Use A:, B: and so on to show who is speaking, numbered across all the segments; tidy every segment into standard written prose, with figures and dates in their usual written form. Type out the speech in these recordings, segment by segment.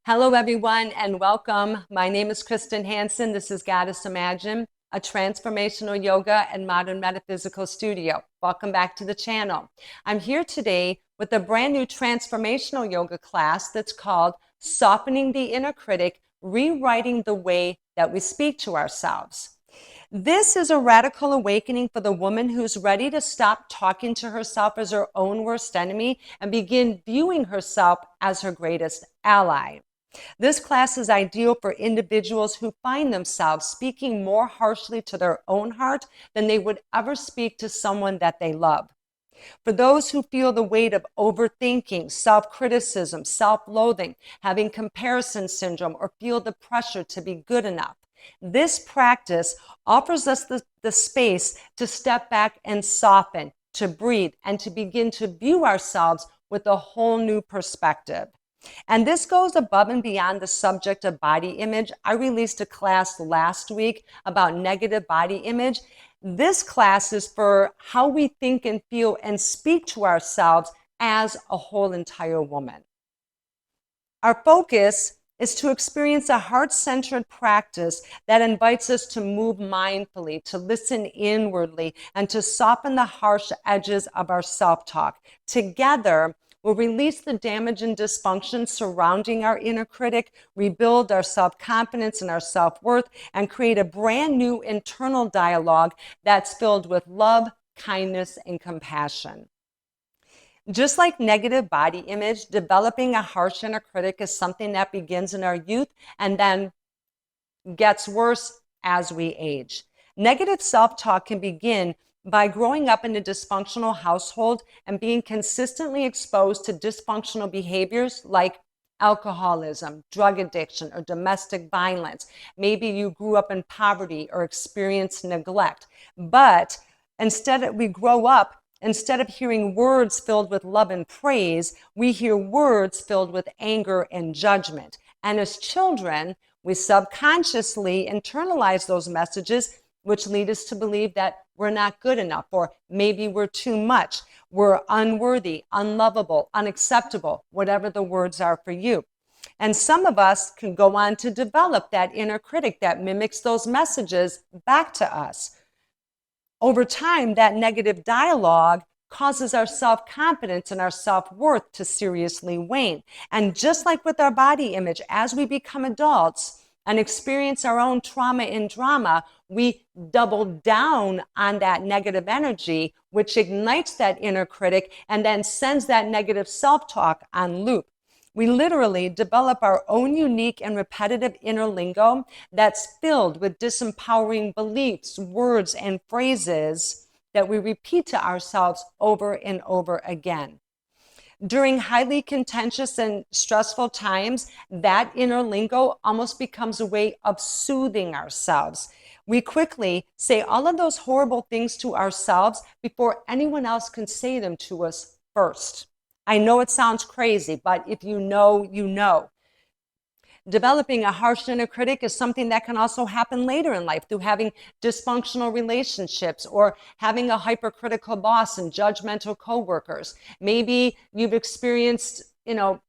A: Hello, everyone, and welcome. My name is Kristen Hansen. This is Goddess Imagine, a transformational yoga and modern metaphysical studio. Welcome back to the channel. I'm here today with a brand new transformational yoga class that's called Softening the Inner Critic, Rewriting the Way That We Speak to Ourselves. This is a radical awakening for the woman who's ready to stop talking to herself as her own worst enemy and begin viewing herself as her greatest ally. This class is ideal for individuals who find themselves speaking more harshly to their own heart than they would ever speak to someone that they love. For those who feel the weight of overthinking, self-criticism, self-loathing, having comparison syndrome, or feel the pressure to be good enough, this practice offers us the space to step back and soften, to breathe, and to begin to view ourselves with a whole new perspective. And this goes above and beyond the subject of body image. I released a class last week about negative body image. This class is for how we think and feel and speak to ourselves as a whole entire woman. Our focus is to experience a heart-centered practice that invites us to move mindfully, to listen inwardly, and to soften the harsh edges of our self-talk. Together, we'll release the damage and dysfunction surrounding our inner critic, rebuild our self-confidence and our self-worth, and create a brand new internal dialogue that's filled with love, kindness, and compassion. Just like negative body image, developing a harsh inner critic is something that begins in our youth and then gets worse as we age. Negative self-talk can begin by growing up in a dysfunctional household and being consistently exposed to dysfunctional behaviors like alcoholism, drug addiction, or domestic violence. Maybe you grew up in poverty or experienced neglect. But instead of hearing words filled with love and praise, we hear words filled with anger and judgment. And as children, we subconsciously internalize those messages, which lead us to believe that we're not good enough, or maybe we're too much, we're unworthy, unlovable, unacceptable, whatever the words are for you. And some of us can go on to develop that inner critic that mimics those messages back to us. Over time, that negative dialogue causes our self-confidence and our self-worth to seriously wane. And just like with our body image, as we become adults and experience our own trauma and drama, we double down on that negative energy, which ignites that inner critic and then sends that negative self-talk on loop. We literally develop our own unique and repetitive inner lingo that's filled with disempowering beliefs, words, and phrases that we repeat to ourselves over and over again. During highly contentious and stressful times, that inner lingo almost becomes a way of soothing ourselves. We quickly say all of those horrible things to ourselves before anyone else can say them to us first. I know it sounds crazy, but if you know, you know. Developing a harsh inner critic is something that can also happen later in life through having dysfunctional relationships or having a hypercritical boss and judgmental coworkers. Maybe you've experienced,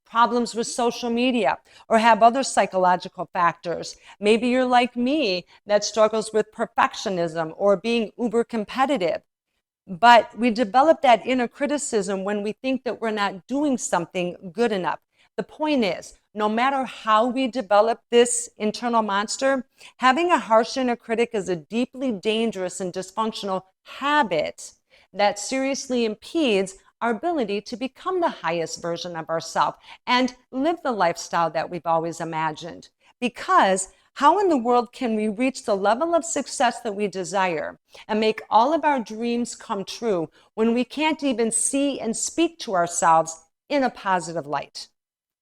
A: problems with social media or have other psychological factors. Maybe you're like me that struggles with perfectionism or being uber competitive. But we develop that inner criticism when we think that we're not doing something good enough. The point is, no matter how we develop this internal monster, having a harsh inner critic is a deeply dangerous and dysfunctional habit that seriously impedes our ability to become the highest version of ourselves and live the lifestyle that we've always imagined. Because how in the world can we reach the level of success that we desire and make all of our dreams come true when we can't even see and speak to ourselves in a positive light?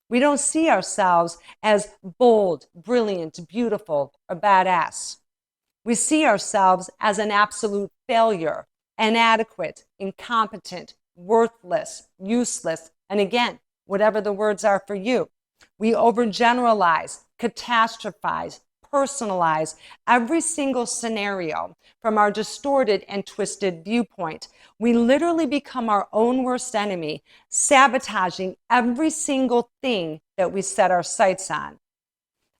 A: We don't see ourselves as bold, brilliant, beautiful, or badass. We see ourselves as an absolute failure, inadequate, incompetent, worthless, useless, and again, whatever the words are for you. We overgeneralize, catastrophize, personalize every single scenario from our distorted and twisted viewpoint. We literally become our own worst enemy, sabotaging every single thing that we set our sights on.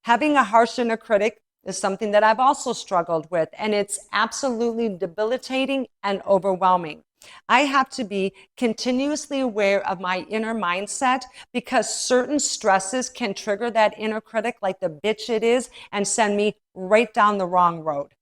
A: Having a harsh inner critic is something that I've also struggled with, and it's absolutely debilitating and overwhelming. I have to be continuously aware of my inner mindset because certain stresses can trigger that inner critic like the bitch it is and send me right down the wrong road.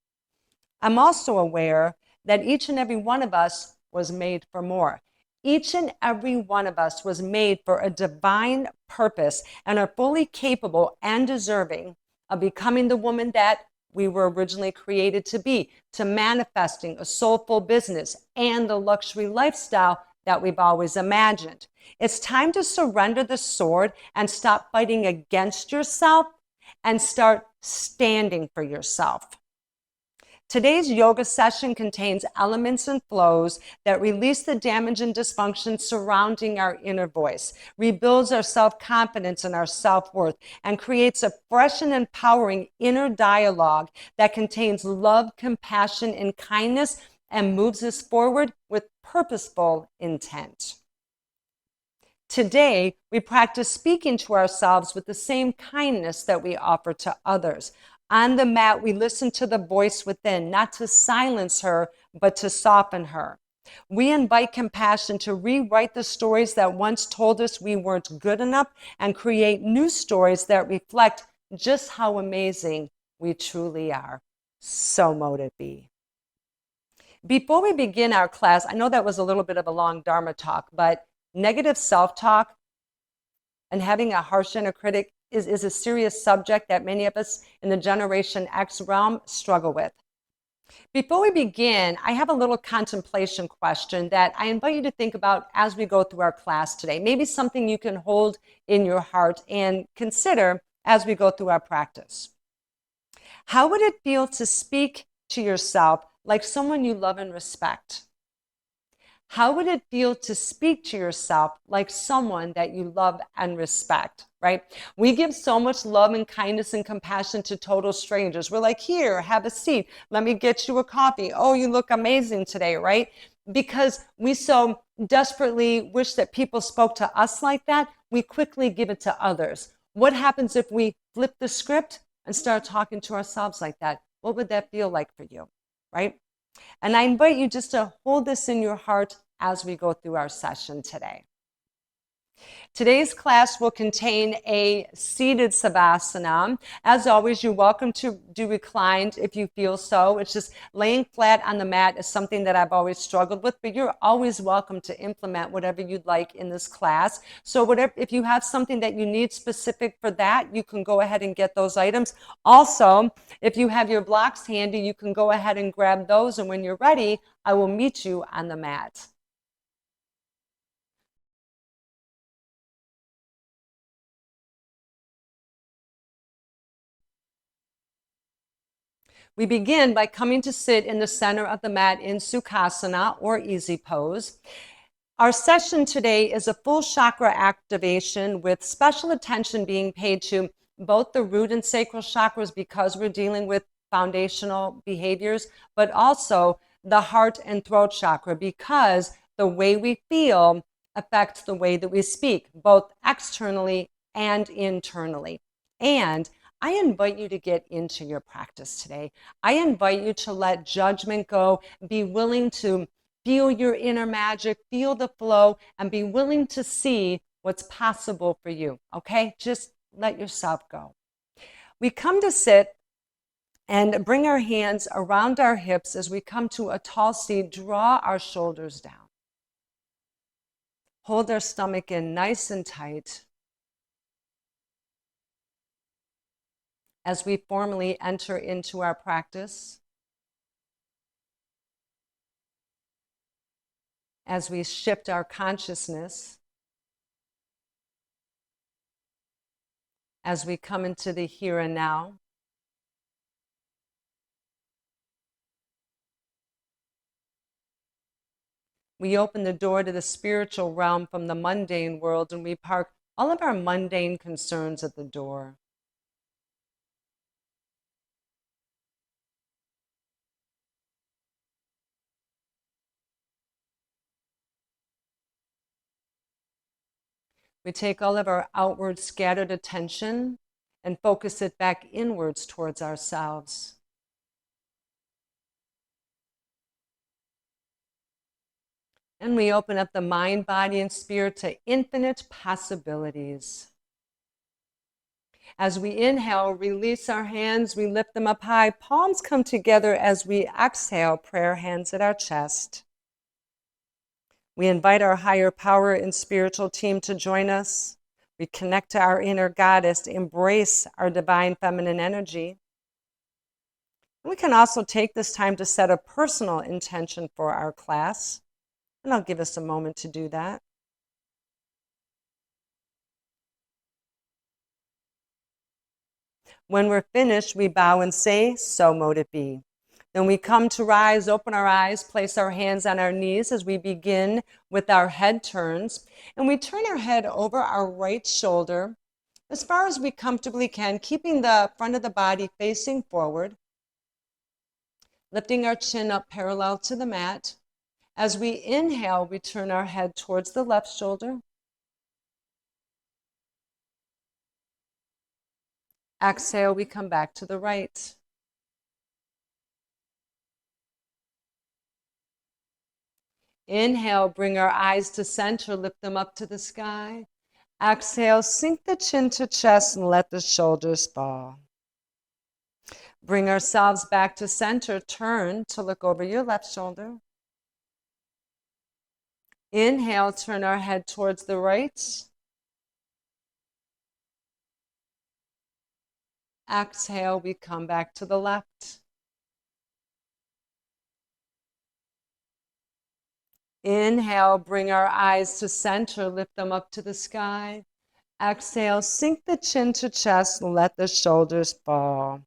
A: I'm also aware that each and every one of us was made for more. Each and every one of us was made for a divine purpose and are fully capable and deserving of becoming the woman that we were originally created to be, to manifesting a soulful business and the luxury lifestyle that we've always imagined. It's time to surrender the sword and stop fighting against yourself and start standing for yourself. Today's yoga session contains elements and flows that release the damage and dysfunction surrounding our inner voice, rebuilds our self-confidence and our self-worth, and creates a fresh and empowering inner dialogue that contains love, compassion, and kindness and moves us forward with purposeful intent. Today, we practice speaking to ourselves with the same kindness that we offer to others. On the mat, we listen to the voice within, not to silence her, but to soften her. We invite compassion to rewrite the stories that once told us we weren't good enough and create new stories that reflect just how amazing we truly are. So mote it be. Before we begin our class, I know that was a little bit of a long Dharma talk, but negative self-talk and having a harsh inner critic is a serious subject that many of us in the Generation X realm struggle with. Before we begin, I have a little contemplation question that I invite you to think about as we go through our class today. Maybe something you can hold in your heart and consider as we go through our practice. How would it feel to speak to yourself like someone you love and respect? How would it feel to speak to yourself like someone that you love and respect, right? We give so much love and kindness and compassion to total strangers. We're like, here, have a seat. Let me get you a coffee. Oh, you look amazing today, right? Because we so desperately wish that people spoke to us like that, we quickly give it to others. What happens if we flip the script and start talking to ourselves like that? What would that feel like for you, right? And I invite you just to hold this in your heart as we go through our session today. Today's class will contain a seated savasana. As always, you're welcome to do reclined if you feel so. It's just laying flat on the mat is something that I've always struggled with, but you're always welcome to implement whatever you'd like in this class. So whatever, if you have something that you need specific for that, you can go ahead and get those items. Also, if you have your blocks handy, you can go ahead and grab those. And when you're ready, I will meet you on the mat. We begin by coming to sit in the center of the mat in Sukhasana or easy pose. Our session today is a full chakra activation with special attention being paid to both the root and sacral chakras because we're dealing with foundational behaviors, but also the heart and throat chakra because the way we feel affects the way that we speak, both externally and internally. And I invite you to get into your practice today. I invite you to let judgment go, be willing to feel your inner magic, feel the flow, and be willing to see what's possible for you, okay? Just let yourself go. We come to sit and bring our hands around our hips as we come to a tall seat, draw our shoulders down. Hold our stomach in nice and tight. As we formally enter into our practice, as we shift our consciousness, as we come into the here and now, we open the door to the spiritual realm from the mundane world and we park all of our mundane concerns at the door. We take all of our outward scattered attention and focus it back inwards towards ourselves. And we open up the mind, body, and spirit to infinite possibilities. As we inhale, release our hands, we lift them up high. Palms come together as we exhale, prayer hands at our chest. We invite our higher power and spiritual team to join us. We connect to our inner goddess, embrace our divine feminine energy. We can also take this time to set a personal intention for our class. And I'll give us a moment to do that. When we're finished, we bow and say, so mote it be. Then we come to rise, open our eyes, place our hands on our knees as we begin with our head turns. And we turn our head over our right shoulder as far as we comfortably can, keeping the front of the body facing forward, lifting our chin up parallel to the mat. As we inhale, we turn our head towards the left shoulder. Exhale, we come back to the right. Inhale, bring our eyes to center, lift them up to the sky. Exhale, sink the chin to chest and let the shoulders fall. Bring ourselves back to center, turn to look over your left shoulder. Inhale, turn our head towards the right. Exhale, we come back to the left. Inhale, bring our eyes to center, lift them up to the sky. Exhale, sink the chin to chest and let the shoulders fall.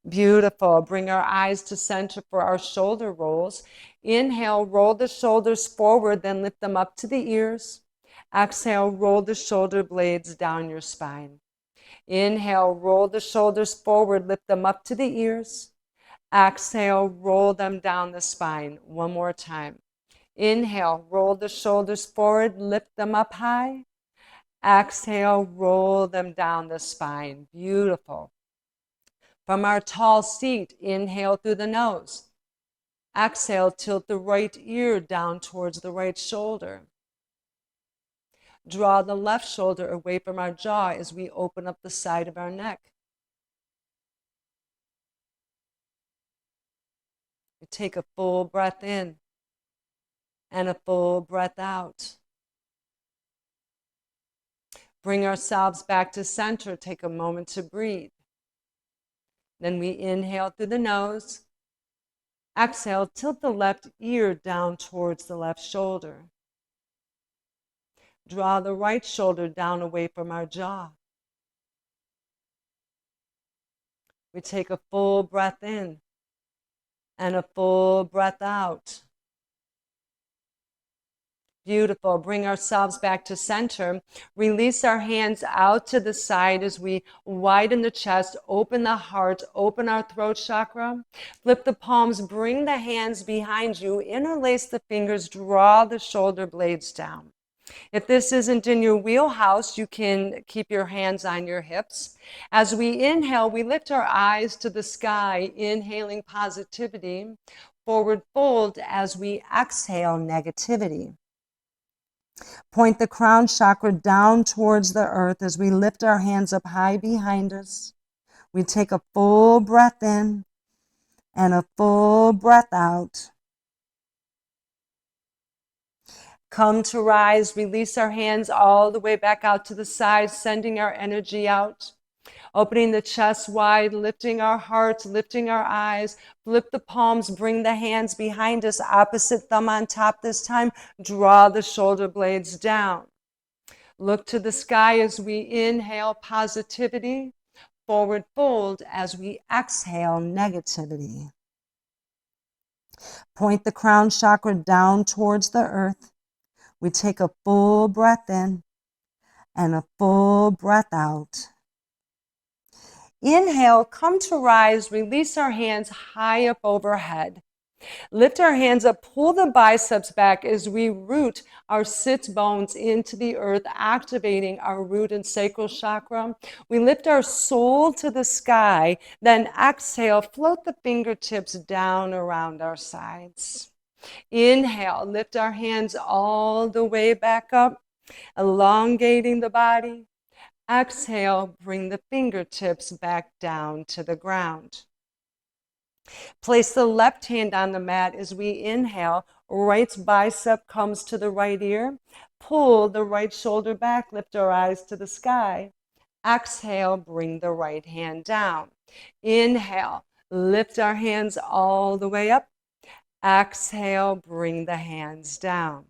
A: Beautiful. Bring our eyes to center for our shoulder rolls. Inhale, roll the shoulders forward, then lift them up to the ears. Exhale, roll the shoulder blades down your spine. Inhale, roll the shoulders forward, lift them up to the ears. Exhale, roll them down the spine. One more time. Inhale, roll the shoulders forward, lift them up high. Exhale, roll them down the spine. Beautiful. From our tall seat, inhale through the nose. Exhale, tilt the right ear down towards the right shoulder. Draw the left shoulder away from our jaw as we open up the side of our neck. We take a full breath in and a full breath out. Bring ourselves back to center. Take a moment to breathe. Then we inhale through the nose. Exhale, tilt the left ear down towards the left shoulder. Draw the right shoulder down away from our jaw. We take a full breath in and a full breath out. Beautiful. Bring ourselves back to center. Release our hands out to the side as we widen the chest, open the heart, open our throat chakra. Flip the palms, bring the hands behind you, interlace the fingers, draw the shoulder blades down. If this isn't in your wheelhouse, you can keep your hands on your hips. As we inhale, we lift our eyes to the sky, inhaling positivity. Forward fold as we exhale negativity. Point the crown chakra down towards the earth as we lift our hands up high behind us. We take a full breath in and a full breath out. Come to rise, release our hands all the way back out to the side, sending our energy out. Opening the chest wide, lifting our hearts, lifting our eyes. Flip the palms, bring the hands behind us, opposite thumb on top this time. Draw the shoulder blades down. Look to the sky as we inhale positivity. Forward fold as we exhale negativity. Point the crown chakra down towards the earth. We take a full breath in and a full breath out. Inhale, come to rise, release our hands high up overhead. Lift our hands up, pull the biceps back as we root our sit bones into the earth, activating our root and sacral chakra. We lift our soul to the sky, then exhale, float the fingertips down around our sides. Inhale, lift our hands all the way back up, elongating the body. Exhale, bring the fingertips back down to the ground. Place the left hand on the mat as we inhale. Right bicep comes to the right ear. Pull the right shoulder back. Lift our eyes to the sky. Exhale, bring the right hand down. Inhale, lift our hands all the way up. Exhale, bring the hands down.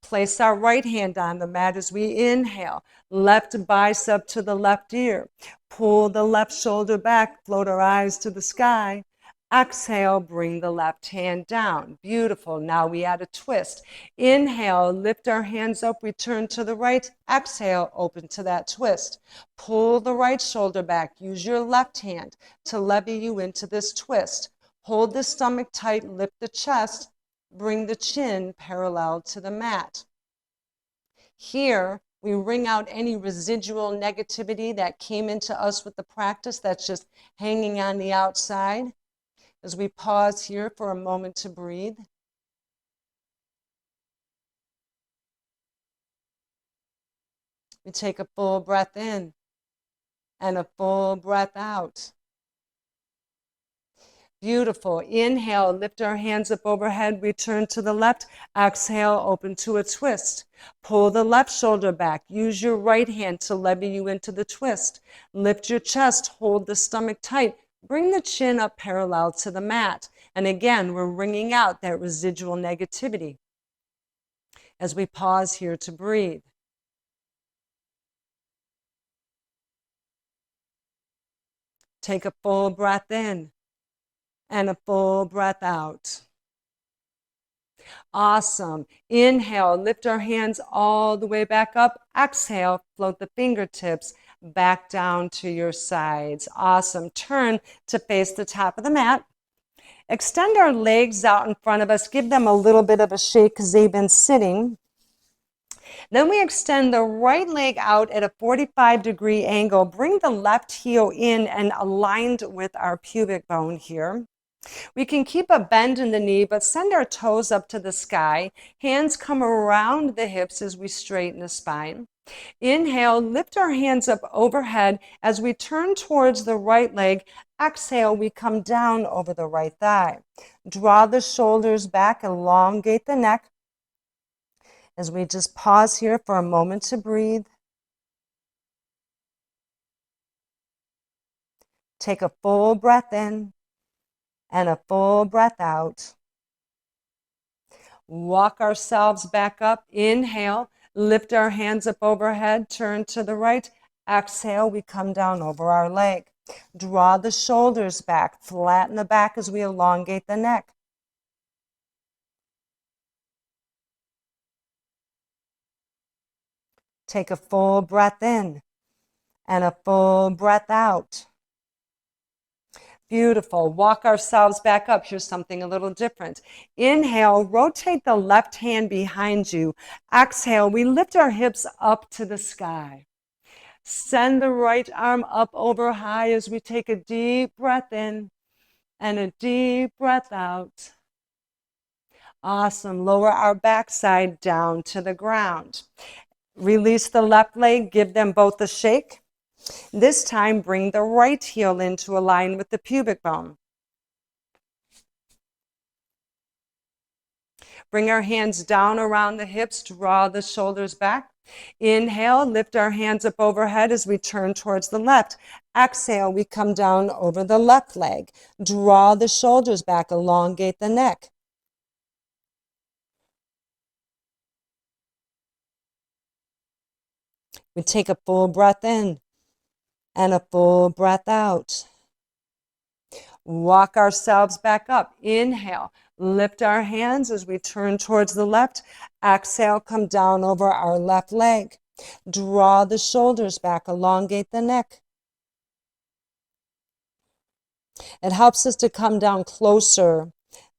A: Place our right hand on the mat as we inhale. Left bicep to the left ear. Pull the left shoulder back. Float our eyes to the sky. Exhale, bring the left hand down. Beautiful. Now we add a twist. Inhale, lift our hands up. We turn to the right. Exhale, open to that twist. Pull the right shoulder back. Use your left hand to levy you into this twist. Hold the stomach tight. Lift the chest. Bring the chin parallel to the mat. Here, we wring out any residual negativity that came into us with the practice that's just hanging on the outside. As we pause here for a moment to breathe. We take a full breath in and a full breath out. Beautiful. Inhale, lift our hands up overhead. We turn to the left. Exhale, open to a twist. Pull the left shoulder back. Use your right hand to levy you into the twist. Lift your chest. Hold the stomach tight. Bring the chin up parallel to the mat. And again, we're wringing out that residual negativity as we pause here to breathe. Take a full breath in and a full breath out. Awesome. Inhale, lift our hands all the way back up. Exhale, float the fingertips back down to your sides. Awesome. Turn to face the top of the mat. Extend our legs out in front of us. Give them a little bit of a shake because they've been sitting. Then we extend the right leg out at a 45-degree angle. Bring the left heel in and aligned with our pubic bone here. We can keep a bend in the knee, but send our toes up to the sky. Hands come around the hips as we straighten the spine. Inhale, lift our hands up overhead as we turn towards the right leg. Exhale, we come down over the right thigh. Draw the shoulders back, elongate the neck. As we just pause here for a moment to breathe. Take a full breath in and a full breath out. Walk ourselves back up. Inhale, lift our hands up overhead, turn to the right. Exhale, we come down over our leg. Draw the shoulders back, flatten the back as we elongate the neck. Take a full breath in and a full breath out. Beautiful. Walk ourselves back up. Here's something a little different. Inhale, rotate the left hand behind you. Exhale, we lift our hips up to the sky. Send the right arm up over high as we take a deep breath in and a deep breath out. Awesome. Lower our backside down to the ground. Release the left leg. Give them both a shake. This time, bring the right heel in to align with the pubic bone. Bring our hands down around the hips, draw the shoulders back. Inhale, lift our hands up overhead as we turn towards the left. Exhale, we come down over the left leg. Draw the shoulders back, elongate the neck. We take a full breath in and a full breath out. Walk ourselves back up. Inhale, lift our hands as we turn towards the left. Exhale, come down over our left leg. Draw the shoulders back, elongate the neck. It helps us to come down closer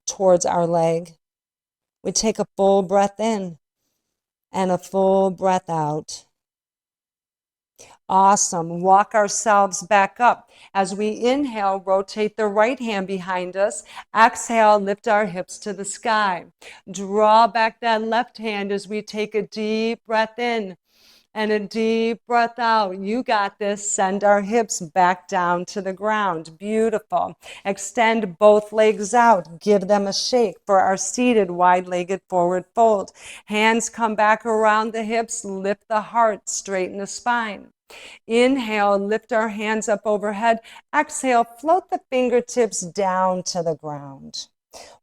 A: towards our leg. We take a full breath in and a full breath out. Awesome. Walk ourselves back up. As we inhale, rotate the right hand behind us. Exhale, lift our hips to the sky. Draw back that left hand as we take a deep breath in and a deep breath out. You got this. Send our hips back down to the ground. Beautiful. Extend both legs out. Give them a shake for our seated wide-legged forward fold. Hands come back around the hips. Lift the heart. Straighten the spine. Inhale, lift our hands up overhead. Exhale, float the fingertips down to the ground.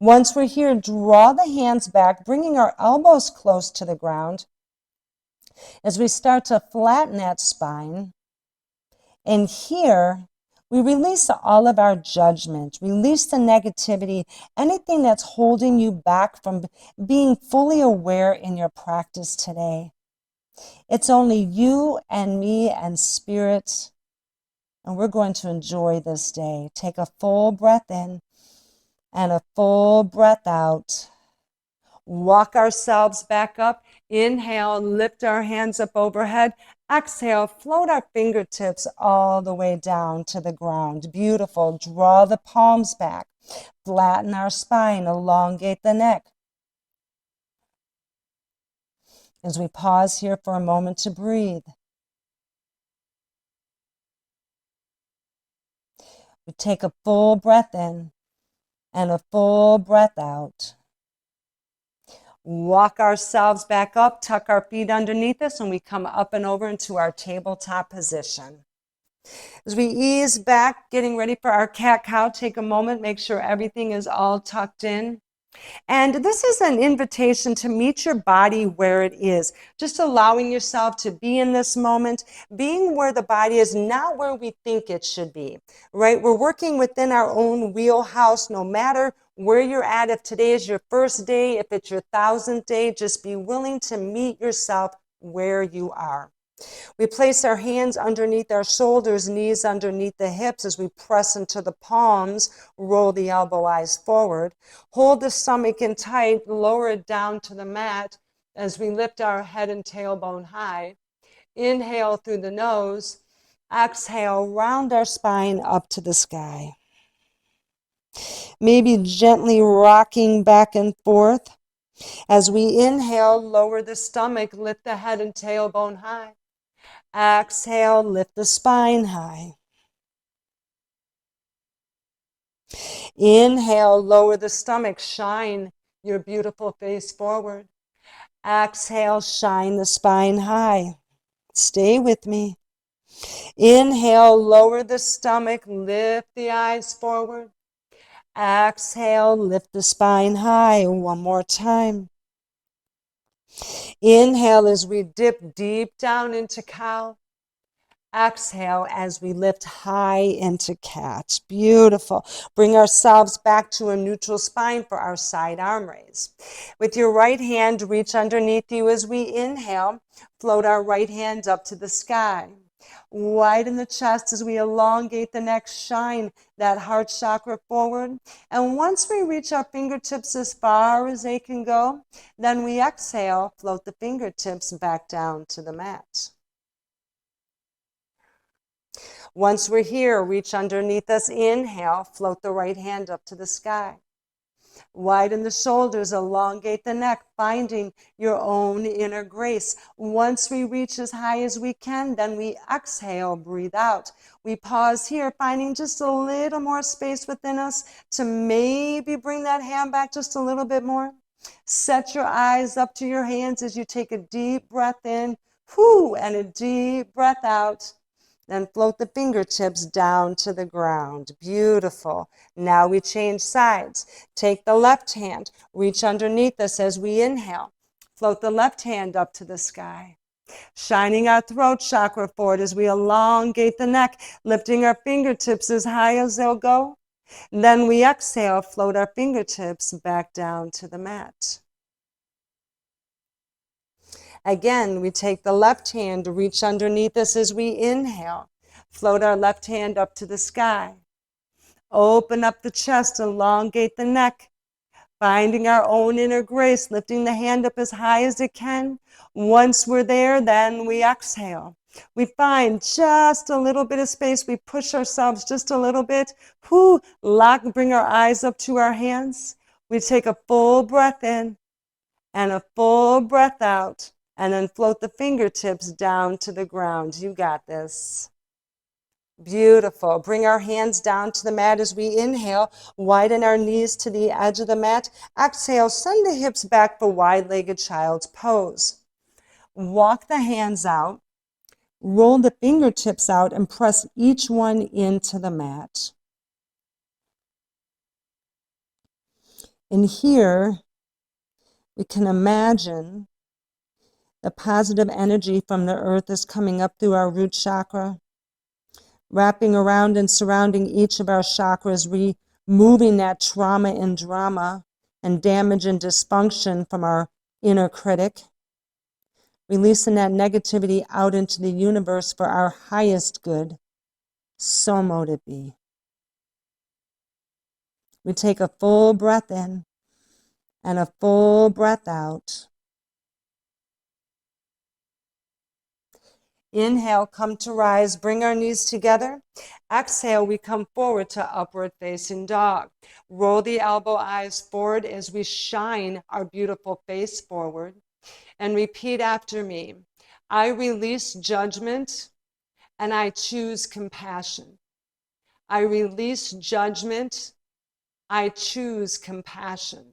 A: Once we're here, draw the hands back, bringing our elbows close to the ground as we start to flatten that spine. And here, we release all of our judgment, release the negativity, anything that's holding you back from being fully aware in your practice today. It's only you and me and spirit, and we're going to enjoy this day. Take a full breath in and a full breath out. Walk ourselves back up. Inhale, lift our hands up overhead. Exhale, float our fingertips all the way down to the ground. Beautiful. Draw the palms back. Flatten our spine, elongate the neck. As we pause here for a moment to breathe, we take a full breath in and a full breath out. Walk ourselves back up, tuck our feet underneath us, and we come up and over into our tabletop position. As we ease back, getting ready for our cat-cow, take a moment, make sure everything is all tucked in. And this is an invitation to meet your body where it is, just allowing yourself to be in this moment, being where the body is, not where we think it should be, right? We're working within our own wheelhouse, no matter where you're at. If today is your first day, if it's your 1000th day, just be willing to meet yourself where you are. We place our hands underneath our shoulders, knees underneath the hips as we press into the palms, roll the elbow eyes forward. Hold the stomach in tight, lower it down to the mat as we lift our head and tailbone high. Inhale through the nose. Exhale, round our spine up to the sky. Maybe gently rocking back and forth. As we inhale, lower the stomach, lift the head and tailbone high. Exhale, lift the spine high. Inhale, lower the stomach, shine your beautiful face forward. Exhale, shine the spine high. Stay with me. Inhale, lower the stomach, lift the eyes forward. Exhale, lift the spine high. One more time. Inhale as we dip deep down into cow. Exhale as we lift high into cat. Beautiful. Bring ourselves back to a neutral spine for our side arm raise. With your right hand, reach underneath you as we inhale. Float our right hand up to the sky. Widen the chest as we elongate the neck. Shine that heart chakra forward. And once we reach our fingertips as far as they can go, then we exhale, float the fingertips back down to the mat. Once we're here, reach underneath us. Inhale, float the right hand up to the sky. Widen the shoulders, elongate the neck, finding your own inner grace. Once we reach as high as we can, then we exhale, breathe out. We pause here, finding just a little more space within us to maybe bring that hand back just a little bit more. Set your eyes up to your hands as you take a deep breath in, and a deep breath out. Then float the fingertips down to the ground. Beautiful. Now we change sides. Take the left hand, reach underneath us as we inhale. Float the left hand up to the sky. Shining our throat chakra forward as we elongate the neck, lifting our fingertips as high as they'll go. Then we exhale, float our fingertips back down to the mat. Again, we take the left hand, reach underneath us as we inhale. Float our left hand up to the sky. Open up the chest, elongate the neck. Finding our own inner grace, lifting the hand up as high as it can. Once we're there, then we exhale. We find just a little bit of space. We push ourselves just a little bit. Bring our eyes up to our hands. We take a full breath in and a full breath out, and then float the fingertips down to the ground. You got this. Beautiful. Bring our hands down to the mat as we inhale. Widen our knees to the edge of the mat. Exhale, send the hips back for wide-legged child's pose. Walk the hands out. Roll the fingertips out and press each one into the mat. And here, we can imagine the positive energy from the earth is coming up through our root chakra, wrapping around and surrounding each of our chakras, removing that trauma and drama and damage and dysfunction from our inner critic, releasing that negativity out into the universe for our highest good. So mote it be. We take a full breath in and a full breath out. Inhale, come to rise, bring our knees together. Exhale, we come forward to upward facing dog. Roll the elbow eyes forward as we shine our beautiful face forward. And repeat after me. I release judgment and I choose compassion. I release judgment. I choose compassion.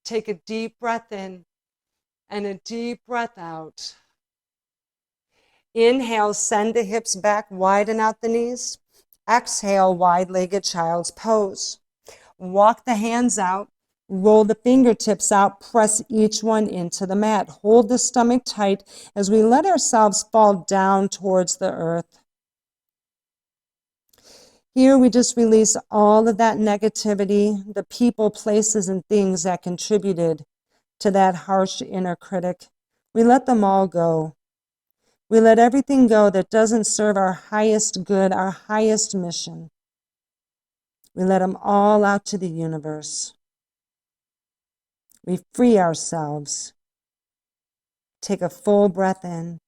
A: Take a deep breath in and a deep breath out. Inhale, send the hips back, widen out the knees. Exhale, wide-legged child's pose. Walk the hands out, roll the fingertips out, press each one into the mat. Hold the stomach tight as we let ourselves fall down towards the earth. Here we just release all of that negativity, the people, places, and things that contributed to that harsh inner critic. We let them all go. We let everything go that doesn't serve our highest good, our highest mission. We let them all out to the universe. We free ourselves. Take a full breath in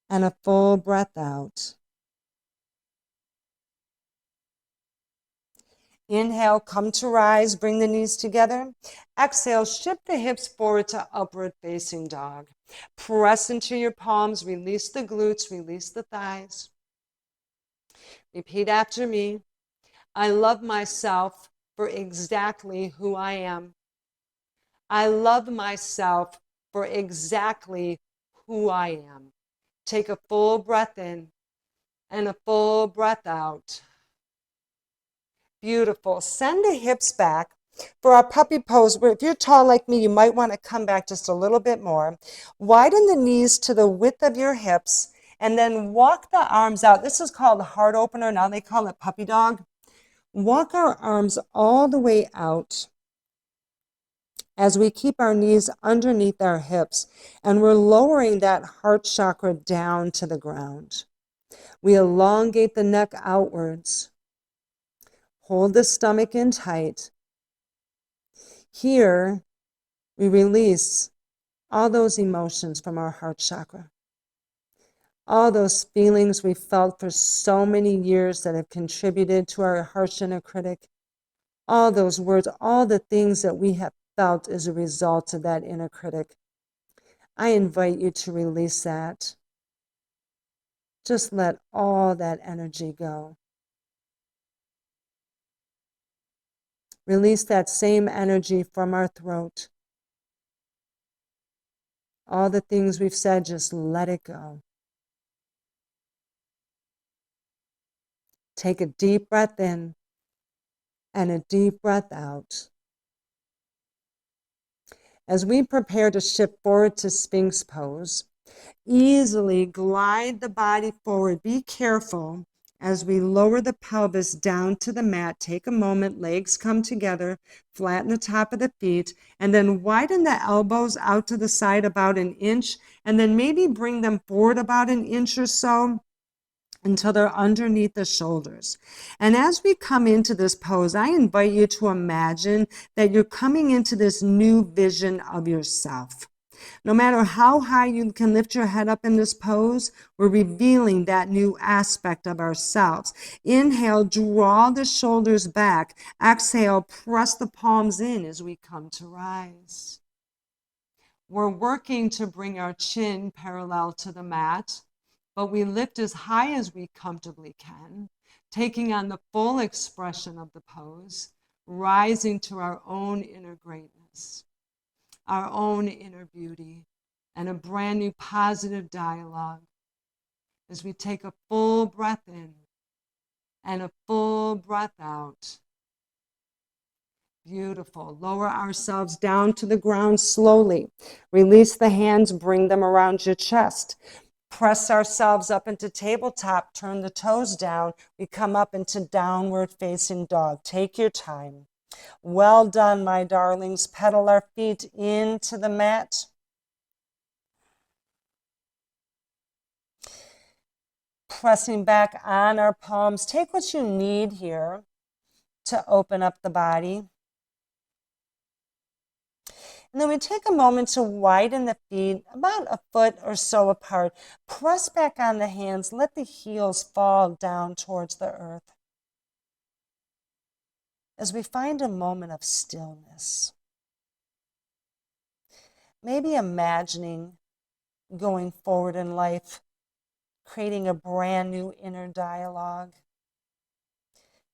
A: and a full breath out. Inhale, come to rise, bring the knees together. Exhale, shift the hips forward to upward facing dog. Press into your palms, release the glutes, release the thighs. Repeat after me. I love myself for exactly who I am. I love myself for exactly who I am. Take a full breath in and a full breath out. Beautiful. Send the hips back. For our puppy pose, where if you're tall like me, you might want to come back just a little bit more. Widen the knees to the width of your hips and then walk the arms out. This is called a heart opener. Now they call it puppy dog. Walk our arms all the way out as we keep our knees underneath our hips, and we're lowering that heart chakra down to the ground. We elongate the neck outwards. Hold the stomach in tight. Here, we release all those emotions from our heart chakra. All those feelings we felt for so many years that have contributed to our harsh inner critic. All those words, all the things that we have felt as a result of that inner critic. I invite you to release that. Just let all that energy go. Release that same energy from our throat. All the things we've said, just let it go. Take a deep breath in and a deep breath out. As we prepare to shift forward to Sphinx pose, easily glide the body forward. Be careful as we lower the pelvis down to the mat. Take a moment, legs come together, flatten the top of the feet, and then widen the elbows out to the side about an inch, and then maybe bring them forward about an inch or so. until they're underneath the shoulders. And as we come into this pose, I invite you to imagine that you're coming into this new vision of yourself. No matter how high you can lift your head up in this pose, we're revealing that new aspect of ourselves. Inhale, draw the shoulders back. Exhale, press the palms in as we come to rise. We're working to bring our chin parallel to the mat, but we lift as high as we comfortably can, taking on the full expression of the pose, rising to our own inner greatness, our own inner beauty, and a brand new positive dialogue as we take a full breath in and a full breath out. Beautiful. Lower ourselves down to the ground slowly. Release the hands, bring them around your chest. Press ourselves up into tabletop, turn the toes down. We come up into downward facing dog. Take your time. Well done, my darlings. Pedal our feet into the mat. Pressing back on our palms. Take what you need here to open up the body. And then we take a moment to widen the feet about a foot or so apart. Press back on the hands. Let the heels fall down towards the earth. As we find a moment of stillness, maybe imagining going forward in life, creating a brand new inner dialogue.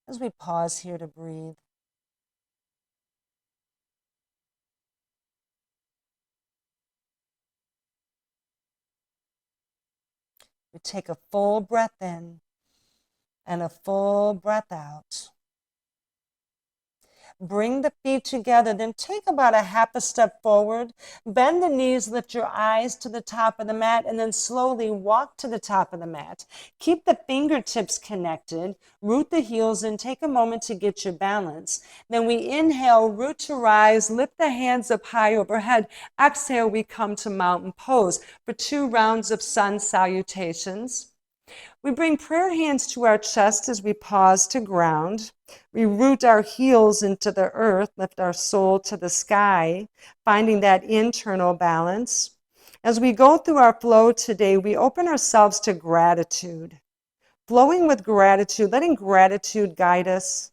A: As we pause here to breathe. We take a full breath in and a full breath out. Bring the feet together, then take about a half a step forward. Bend the knees, lift your eyes to the top of the mat, and then slowly walk to the top of the mat. Keep the fingertips connected, root the heels, and take a moment to get your balance. Then we inhale, root to rise, lift the hands up high overhead. Exhale, we come to mountain pose for 2 rounds of sun salutations. We bring prayer hands to our chest as we pause to ground. We root our heels into the earth, lift our soul to the sky, finding that internal balance. As we go through our flow today, we open ourselves to gratitude. Flowing with gratitude, letting gratitude guide us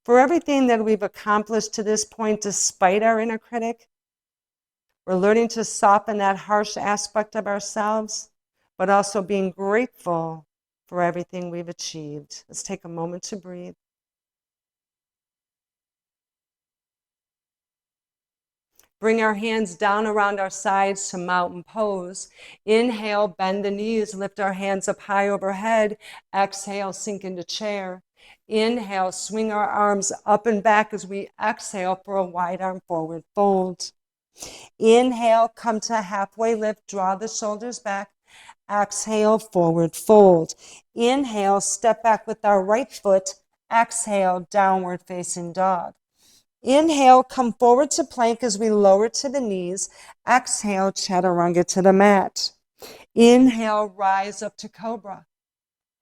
A: for everything that we've accomplished to this point despite our inner critic. We're learning to soften that harsh aspect of ourselves, but also being grateful for everything we've achieved. Let's take a moment to breathe. Bring our hands down around our sides to mountain pose. Inhale, bend the knees, lift our hands up high overhead. Exhale, sink into chair. Inhale, swing our arms up and back as we exhale for a wide arm forward fold. Inhale, come to halfway lift, draw the shoulders back. Exhale, forward fold. Inhale, step back with our right foot. Exhale, downward facing dog. Inhale, come forward to plank as we lower to the knees. Exhale, chaturanga to the mat. Inhale, rise up to cobra.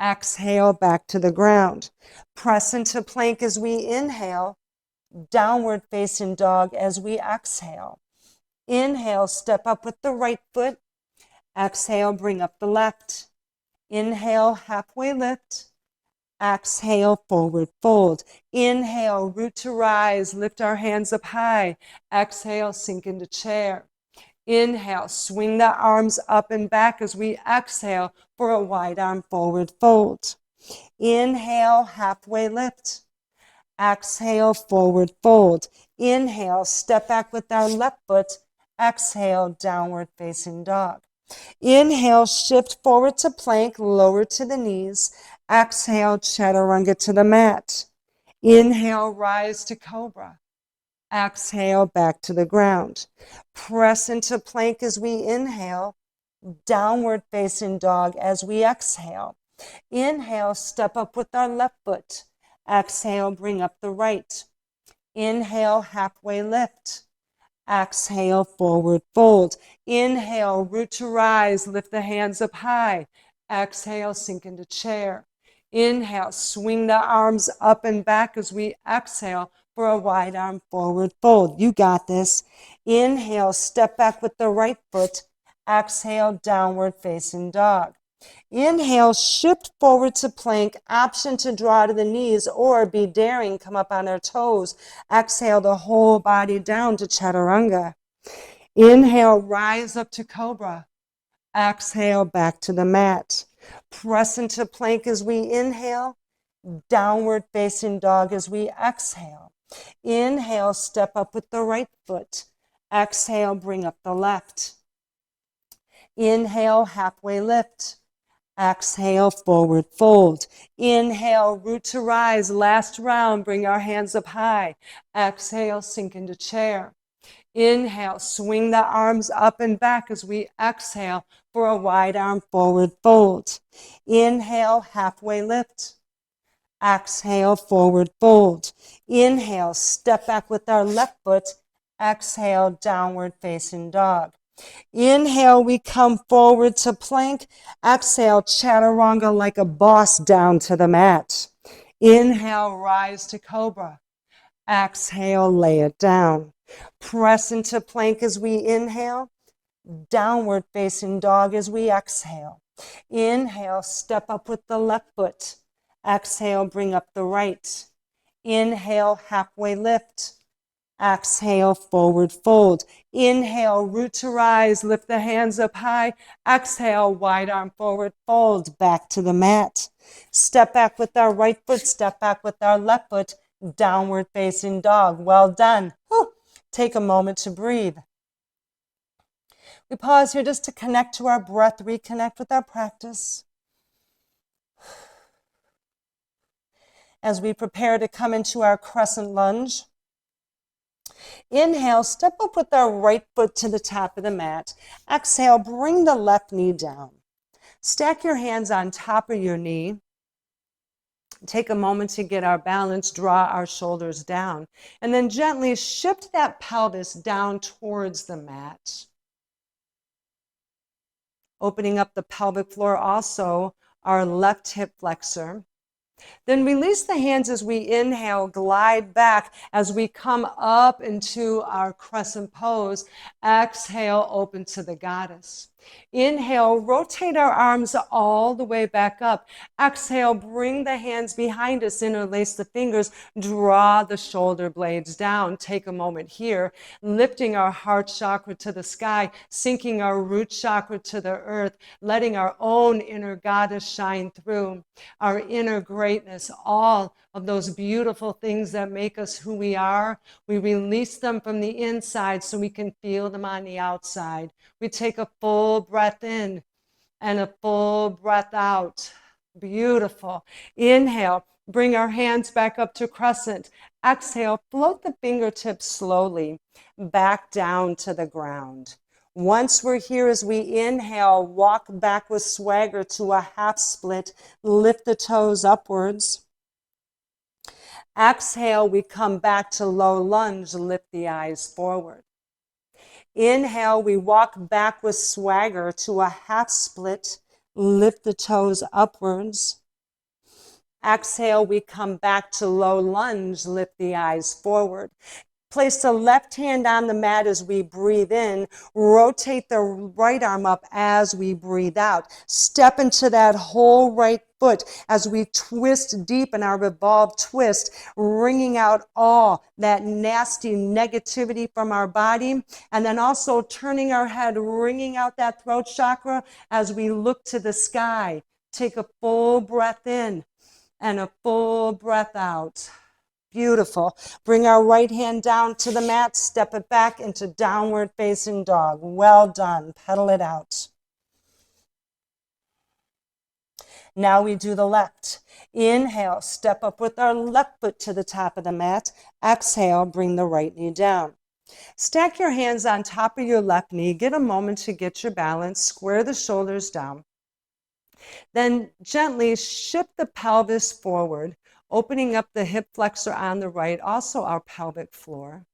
A: Exhale, back to the ground. Press into plank as we inhale. Downward facing dog as we exhale. Inhale, step up with the right foot. Exhale, bring up the left. Inhale, halfway lift. Exhale, forward fold. Inhale, root to rise, lift our hands up high. Exhale, sink into chair. Inhale, swing the arms up and back as we exhale for a wide arm forward fold. Inhale, halfway lift. Exhale, forward fold. Inhale, step back with our left foot. Exhale, downward facing dog. Inhale, shift forward to plank, lower to the knees. Exhale, chaturanga to the mat. Inhale, rise to cobra. Exhale, back to the ground. Press into plank as we inhale. Downward facing dog as we exhale. Inhale, step up with our left foot. Exhale, bring up the right. Inhale, halfway lift. Exhale, forward fold. Inhale, root to rise, lift the hands up high. Exhale, sink into chair. Inhale, swing the arms up and back as we exhale for a wide arm forward fold. You got this. Inhale, step back with the right foot. Exhale, downward facing dog. Inhale, shift forward to plank, option to draw to the knees or be daring, come up on our toes. Exhale the whole body down to chaturanga. Inhale, rise up to cobra. Exhale, back to the mat. Press into plank as we inhale, downward facing dog as we exhale. Inhale, step up with the right foot. Exhale, bring up the left. Inhale, halfway lift. Exhale, forward fold. Inhale, root to rise. Last round, bring our hands up high. Exhale, sink into chair. Inhale, swing the arms up and back as we exhale for a wide arm forward fold. Inhale, halfway lift. Exhale, forward fold. Inhale, step back with our left foot. Exhale, downward facing dog. Inhale, we come forward to plank. Exhale, chaturanga like a boss down to the mat. Inhale, rise to cobra. Exhale, lay it down. Press into plank as we inhale. Downward facing dog as we exhale. Inhale, step up with the left foot. Exhale, bring up the right. Inhale, halfway lift. Exhale, forward fold. Inhale, root to rise, lift the hands up high. Exhale, wide arm forward fold, back to the mat. Step back with our right foot, step back with our left foot, downward facing dog. Well done. Whew. Take a moment to breathe. We pause here just to connect to our breath, reconnect with our practice. As we prepare to come into our crescent lunge, inhale, step up with our right foot to the top of the mat. Exhale, bring the left knee down. Stack your hands on top of your knee. Take a moment to get our balance, draw our shoulders down, and then gently shift that pelvis down towards the mat. Opening up the pelvic floor, also our left hip flexor. Then release the hands as we inhale, glide back as we come up into our crescent pose. Exhale, open to the goddess. Inhale, rotate our arms all the way back up. Exhale, bring the hands behind us, interlace the fingers, draw the shoulder blades down. Take a moment here, lifting our heart chakra to the sky, sinking our root chakra to the earth, letting our own inner goddess shine through, our inner greatness, all of those beautiful things that make us who we are. We release them from the inside so we can feel them on the outside. We take a full breath in and a full breath out. Beautiful. Inhale, bring our hands back up to crescent. Exhale, float the fingertips slowly back down to the ground. Once we're here, as we inhale, walk back with swagger to a half split. Lift the toes upwards. Exhale, we come back to low lunge. Lift the eyes forward. Inhale, we walk back with swagger to a half split. Lift the toes upwards. Exhale, we come back to low lunge. Lift the eyes forward. Place the left hand on the mat as we breathe in. Rotate the right arm up as we breathe out. Step into that whole right foot as we twist deep in our revolved twist, wringing out all that nasty negativity from our body. And then also turning our head, wringing out that throat chakra as we look to the sky. Take a full breath in and a full breath out. Beautiful. Bring our right hand down to the mat, step it back into downward facing dog. Well done. Pedal it out. Now we do the left. Inhale, step up with our left foot to the top of the mat. Exhale, bring the right knee down. Stack your hands on top of your left knee. Get a moment to get your balance. Square the shoulders down. Then gently shift the pelvis forward, opening up the hip flexor on the right, also our pelvic floor.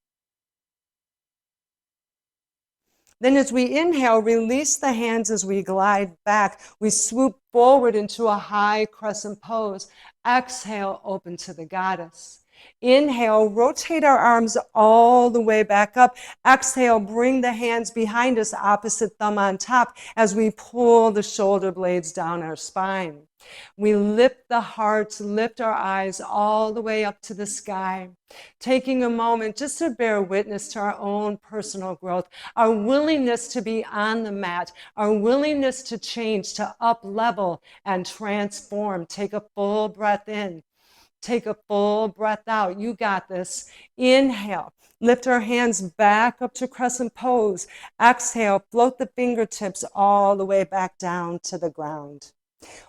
A: Then as we inhale, release the hands as we glide back. We swoop forward into a high crescent pose. Exhale, open to the goddess. Inhale, rotate our arms all the way back up. Exhale, bring the hands behind us, opposite thumb on top, as we pull the shoulder blades down our spine. We lift the heart, lift our eyes all the way up to the sky, taking a moment just to bear witness to our own personal growth, our willingness to be on the mat, our willingness to change, to up level and transform. Take a full breath in. Take a full breath out. You got this. Inhale. Lift our hands back up to crescent pose. Exhale. Float the fingertips all the way back down to the ground.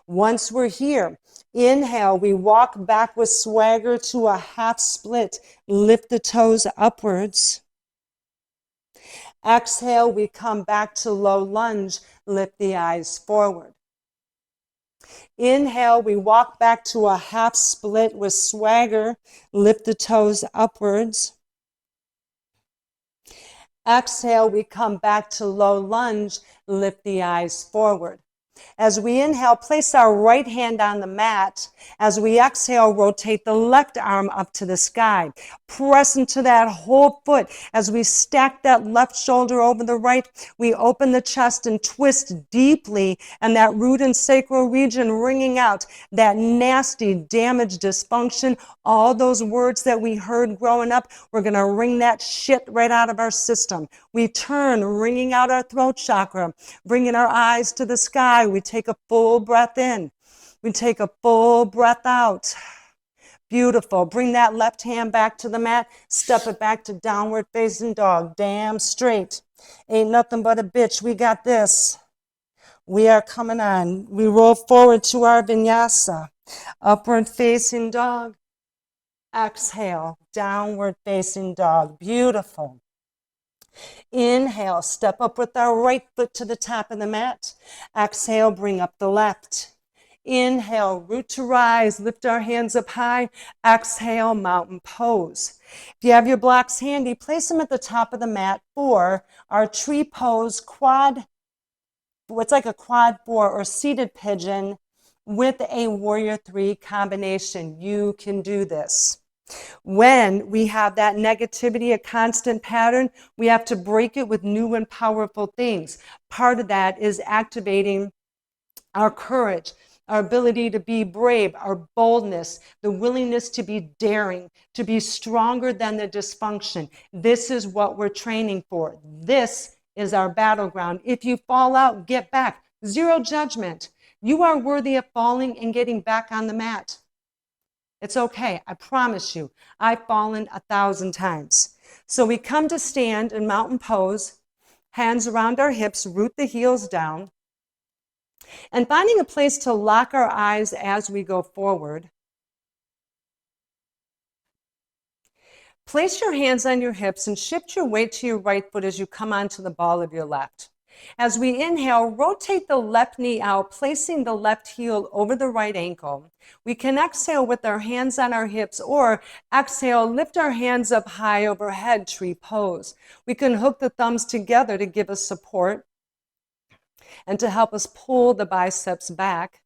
A: Once we're here, inhale. We walk back with swagger to a half split. Lift the toes upwards. Exhale. We come back to low lunge. Lift the eyes forward. Inhale, we walk back to a half split with swagger. Lift the toes upwards. Exhale, we come back to low lunge. Lift the eyes forward. As we inhale, place our right hand on the mat. As we exhale, rotate the left arm up to the sky. Press into that whole foot. As we stack that left shoulder over the right, we open the chest and twist deeply, and that root and sacral region wringing out that nasty, damaged dysfunction. All those words that we heard growing up, we're going to wring that shit right out of our system. We turn, wringing out our throat chakra, bringing our eyes to the sky. We take a full breath in. We take a full breath out. Beautiful. Bring that left hand back to the mat. Step it back to downward facing dog. Damn straight. Ain't nothing but a bitch. We got this. We are coming on. We roll forward to our vinyasa. Upward facing dog. Exhale. Downward facing dog. Beautiful. Inhale, step up with our right foot to the top of the mat. Exhale, bring up the left. Inhale, root to rise, lift our hands up high. Exhale, mountain pose. If you have your blocks handy, place them at the top of the mat for our tree pose quad. It's like a quad 4 or seated pigeon with a warrior 3 combination. You can do this. When we have that negativity, a constant pattern, we have to break it with new and powerful things. Part of that is activating our courage, our ability to be brave, our boldness, the willingness to be daring, to be stronger than the dysfunction. This is what we're training for. This is our battleground. If you fall out, get back. Zero judgment. You are worthy of falling and getting back on the mat. It's okay. I promise you. I've fallen 1,000 times. So we come to stand in mountain pose, hands around our hips, root the heels down, and finding a place to lock our eyes as we go forward. Place your hands on your hips and shift your weight to your right foot as you come onto the ball of your left. As we inhale, rotate the left knee out, placing the left heel over the right ankle. We can exhale with our hands on our hips, or exhale, lift our hands up high overhead, tree pose. We can hook the thumbs together to give us support and to help us pull the biceps back.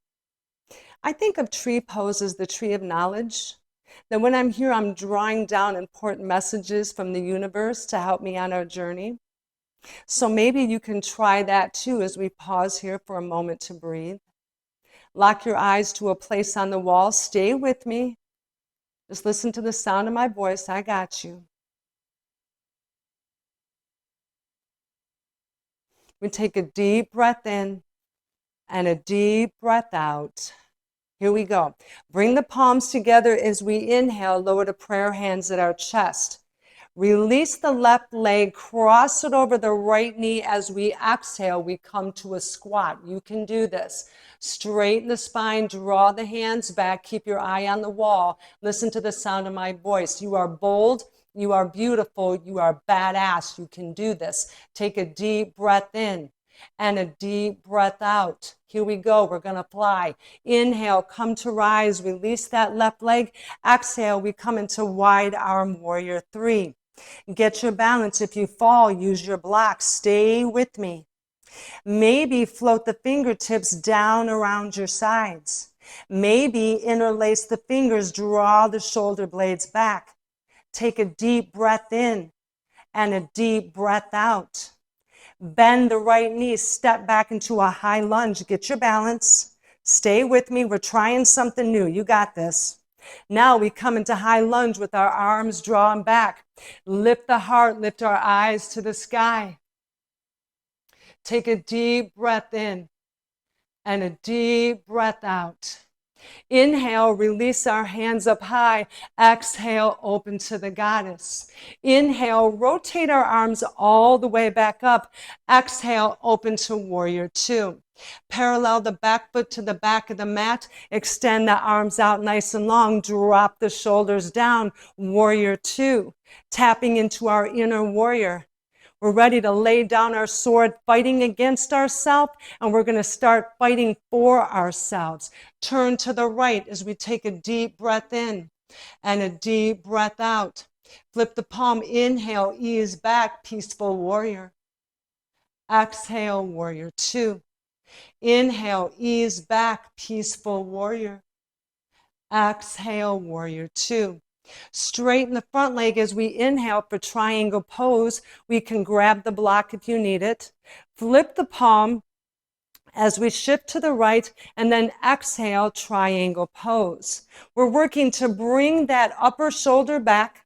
A: I think of tree pose as the tree of knowledge, that when I'm here, I'm drawing down important messages from the universe to help me on our journey. So maybe you can try that too as we pause here for a moment to breathe. Lock your eyes to a place on the wall. Stay with me. Just listen to the sound of my voice. I got you. We take a deep breath in and a deep breath out. Here we go. Bring the palms together as we inhale. Lower the prayer hands at our chest. Release the left leg, cross it over the right knee. As we exhale, we come to a squat. You can do this. Straighten the spine, draw the hands back, keep your eye on the wall. Listen to the sound of my voice. You are bold, you are beautiful, you are badass. You can do this. Take a deep breath in and a deep breath out. Here we go. We're going to fly. Inhale, come to rise. Release that left leg. Exhale, we come into wide arm warrior 3. Get your balance. If you fall, use your blocks. Stay with me. Maybe float the fingertips down around your sides. Maybe interlace the fingers, draw the shoulder blades back. Take a deep breath in and a deep breath out. Bend the right knee, step back into a high lunge. Get your balance. Stay with me. We're trying something new. You got this. Now we come into high lunge with our arms drawn back. Lift the heart, lift our eyes to the sky. Take a deep breath in and a deep breath out. Inhale, release our hands up high. Exhale, open to the goddess. Inhale, rotate our arms all the way back up. Exhale, open to warrior two. Parallel the back foot to the back of the mat. Extend the arms out nice and long. Drop the shoulders down. Warrior two. Tapping into our inner warrior. We're ready to lay down our sword, fighting against ourselves, and we're going to start fighting for ourselves. Turn to the right as we take a deep breath in and a deep breath out. Flip the palm, inhale, ease back, peaceful warrior. Exhale, warrior two. Inhale, ease back, peaceful warrior. Exhale, warrior two. Straighten the front leg as we inhale for triangle pose. We can grab the block if you need it. Flip the palm as we shift to the right, and then exhale, triangle pose. We're working to bring that upper shoulder back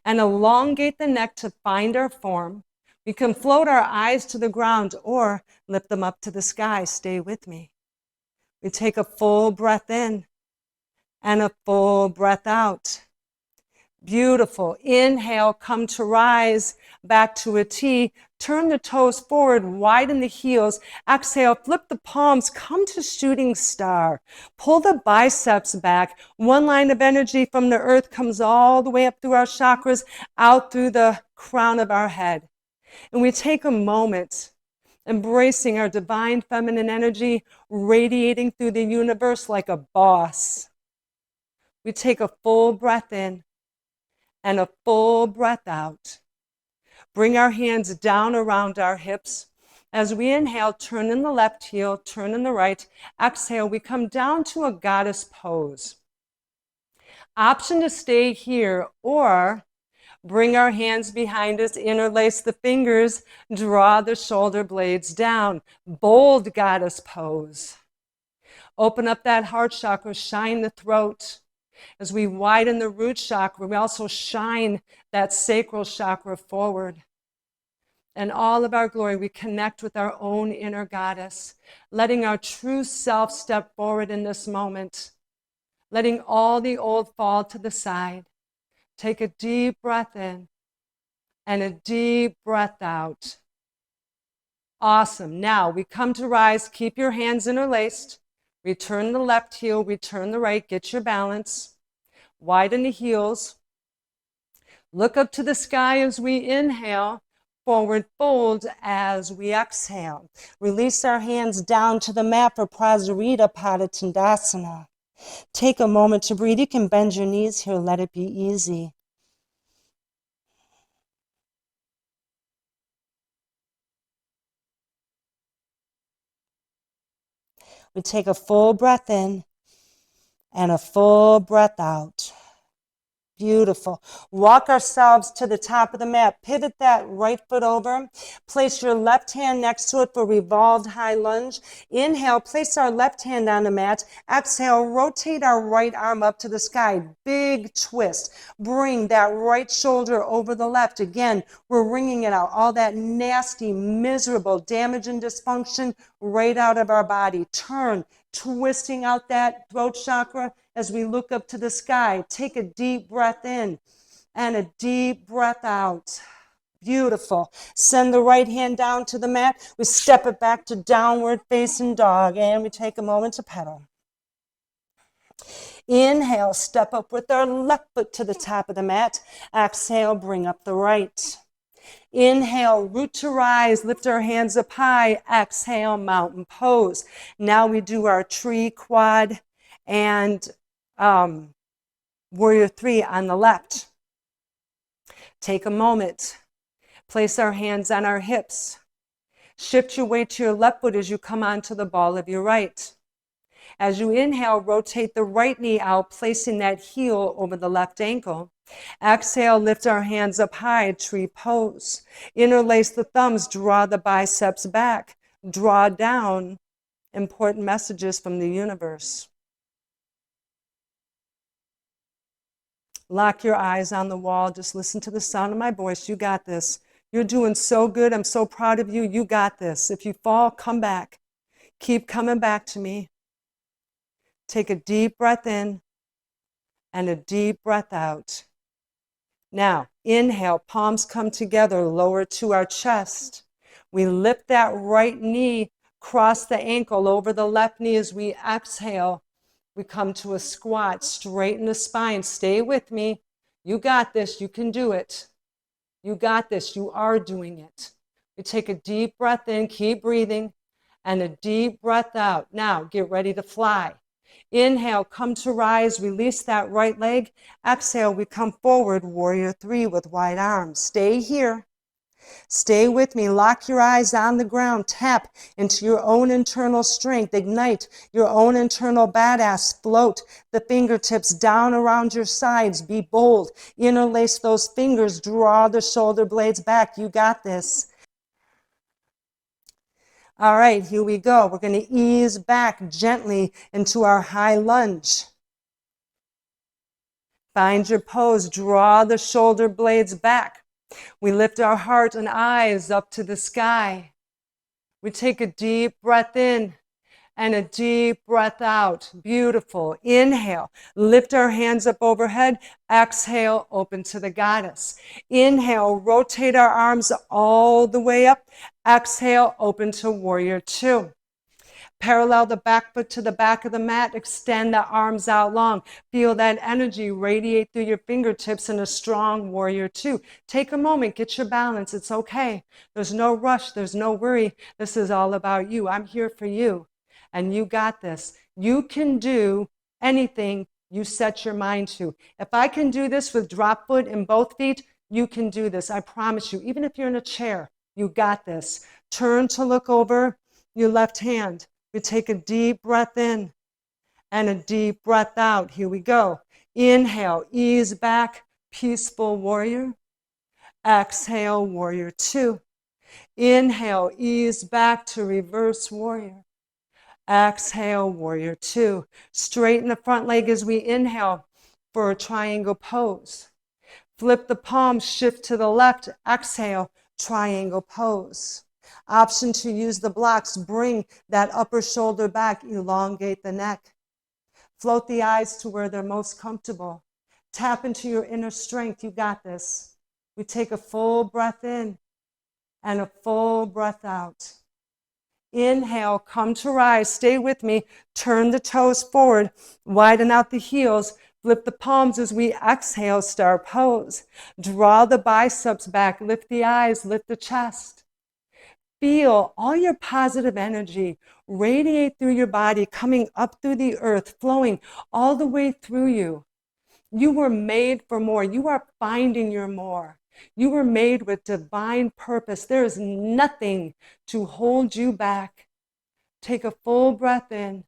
A: and elongate the neck to find our form. We can float our eyes to the ground or lift them up to the sky. Stay with me. We take a full breath in and a full breath out. Beautiful. Inhale, come to rise, back to a T. Turn the toes forward, widen the heels. Exhale, flip the palms, come to shooting star. Pull the biceps back. One line of energy from the earth comes all the way up through our chakras, out through the crown of our head. And we take a moment, embracing our divine feminine energy, radiating through the universe like a boss. We take a full breath in and a full breath out. Bring our hands down around our hips. As we inhale, turn in the left heel, turn in the right. Exhale, we come down to a goddess pose. Option to stay here or bring our hands behind us, interlace the fingers, draw the shoulder blades down. Bold goddess pose. Open up that heart chakra, shine the throat. As we widen the root chakra, we also shine that sacral chakra forward. And all of our glory, we connect with our own inner goddess, letting our true self step forward in this moment, letting all the old fall to the side. Take a deep breath in and a deep breath out. Awesome. Now we come to rise. Keep your hands interlaced. Return the left heel, return the right. Get your balance. Widen the heels. Look up to the sky as we inhale. Forward fold as we exhale. Release our hands down to the mat for Prasarita Padottanasana. Take a moment to breathe. You can bend your knees here. Let it be easy. We take a full breath in and a full breath out. Beautiful. Walk ourselves to the top of the mat. Pivot that right foot over. Place your left hand next to it for revolved high lunge. Inhale, place our left hand on the mat. Exhale, rotate our right arm up to the sky. Big twist. Bring that right shoulder over the left. Again, we're wringing it out. All that nasty, miserable damage and dysfunction right out of our body. Turn, twisting out that throat chakra as we look up to the sky. Take a deep breath in and a deep breath out. Beautiful. Send the right hand down to the mat. We step it back to downward facing dog, and we take a moment to pedal. Inhale, step up with our left foot to the top of the mat. Exhale, bring up the right. Inhale, root to rise, lift our hands up high. Exhale, mountain pose. Now we do our tree, quad, and warrior three on the left. Take a moment. Place our hands on our hips. Shift your weight to your left foot as you come onto the ball of your right. As you inhale, rotate the right knee out, placing that heel over the left ankle. Exhale, lift our hands up high, tree pose. Interlace the thumbs, draw the biceps back. Draw down. Important messages from the universe. Lock your eyes on the wall. Just listen to the sound of my voice. You got this. You're doing so good. I'm so proud of you. You got this. If you fall, come back. Keep coming back to me. Take a deep breath in and a deep breath out. Now, inhale, palms come together, lower to our chest. We lift that right knee, cross the ankle over the left knee as we exhale. We come to a squat, straighten the spine. Stay with me. You got this. You can do it. You got this. You are doing it. We take a deep breath in, keep breathing, and a deep breath out. Now, get ready to fly. Inhale, come to rise, release that right leg. Exhale, we come forward, warrior three with wide arms. Stay here. Stay with me. Lock your eyes on the ground. Tap into your own internal strength. Ignite your own internal badass. Float the fingertips down around your sides. Be bold. Interlace those fingers. Draw the shoulder blades back. You got this. All right, here we go. We're going to ease back gently into our high lunge. Find your pose. Draw the shoulder blades back. We lift our heart and eyes up to the sky. We take a deep breath in and a deep breath out. Beautiful. Inhale. Lift our hands up overhead. Exhale. Open to the goddess. Inhale. Rotate our arms all the way up. Exhale. Open to warrior two. Parallel the back foot to the back of the mat. Extend the arms out long. Feel that energy radiate through your fingertips in a strong warrior two. Take a moment. Get your balance. It's okay. There's no rush. There's no worry. This is all about you. I'm here for you. And you got this. You can do anything you set your mind to. If I can do this with drop foot in both feet, you can do this. I promise you. Even if you're in a chair, you got this. Turn to look over your left hand. We take a deep breath in and a deep breath out. Here we go. Inhale, ease back, peaceful warrior. Exhale, warrior two. Inhale, ease back to reverse warrior. Exhale, warrior two. Straighten the front leg as we inhale for a triangle pose. Flip the palms, shift to the left. Exhale, triangle pose. Option to use the blocks. Bring that upper shoulder back. Elongate the neck. Float the eyes to where they're most comfortable. Tap into your inner strength. You got this. We take a full breath in and a full breath out. Inhale, come to rise. Stay with me. Turn the toes forward. Widen out the heels. Flip the palms as we exhale, star pose. Draw the biceps back. Lift the eyes. Lift the chest. Feel all your positive energy radiate through your body, coming up through the earth, flowing all the way through you. You were made for more. You are finding your more. You were made with divine purpose. There is nothing to hold you back. Take a full breath in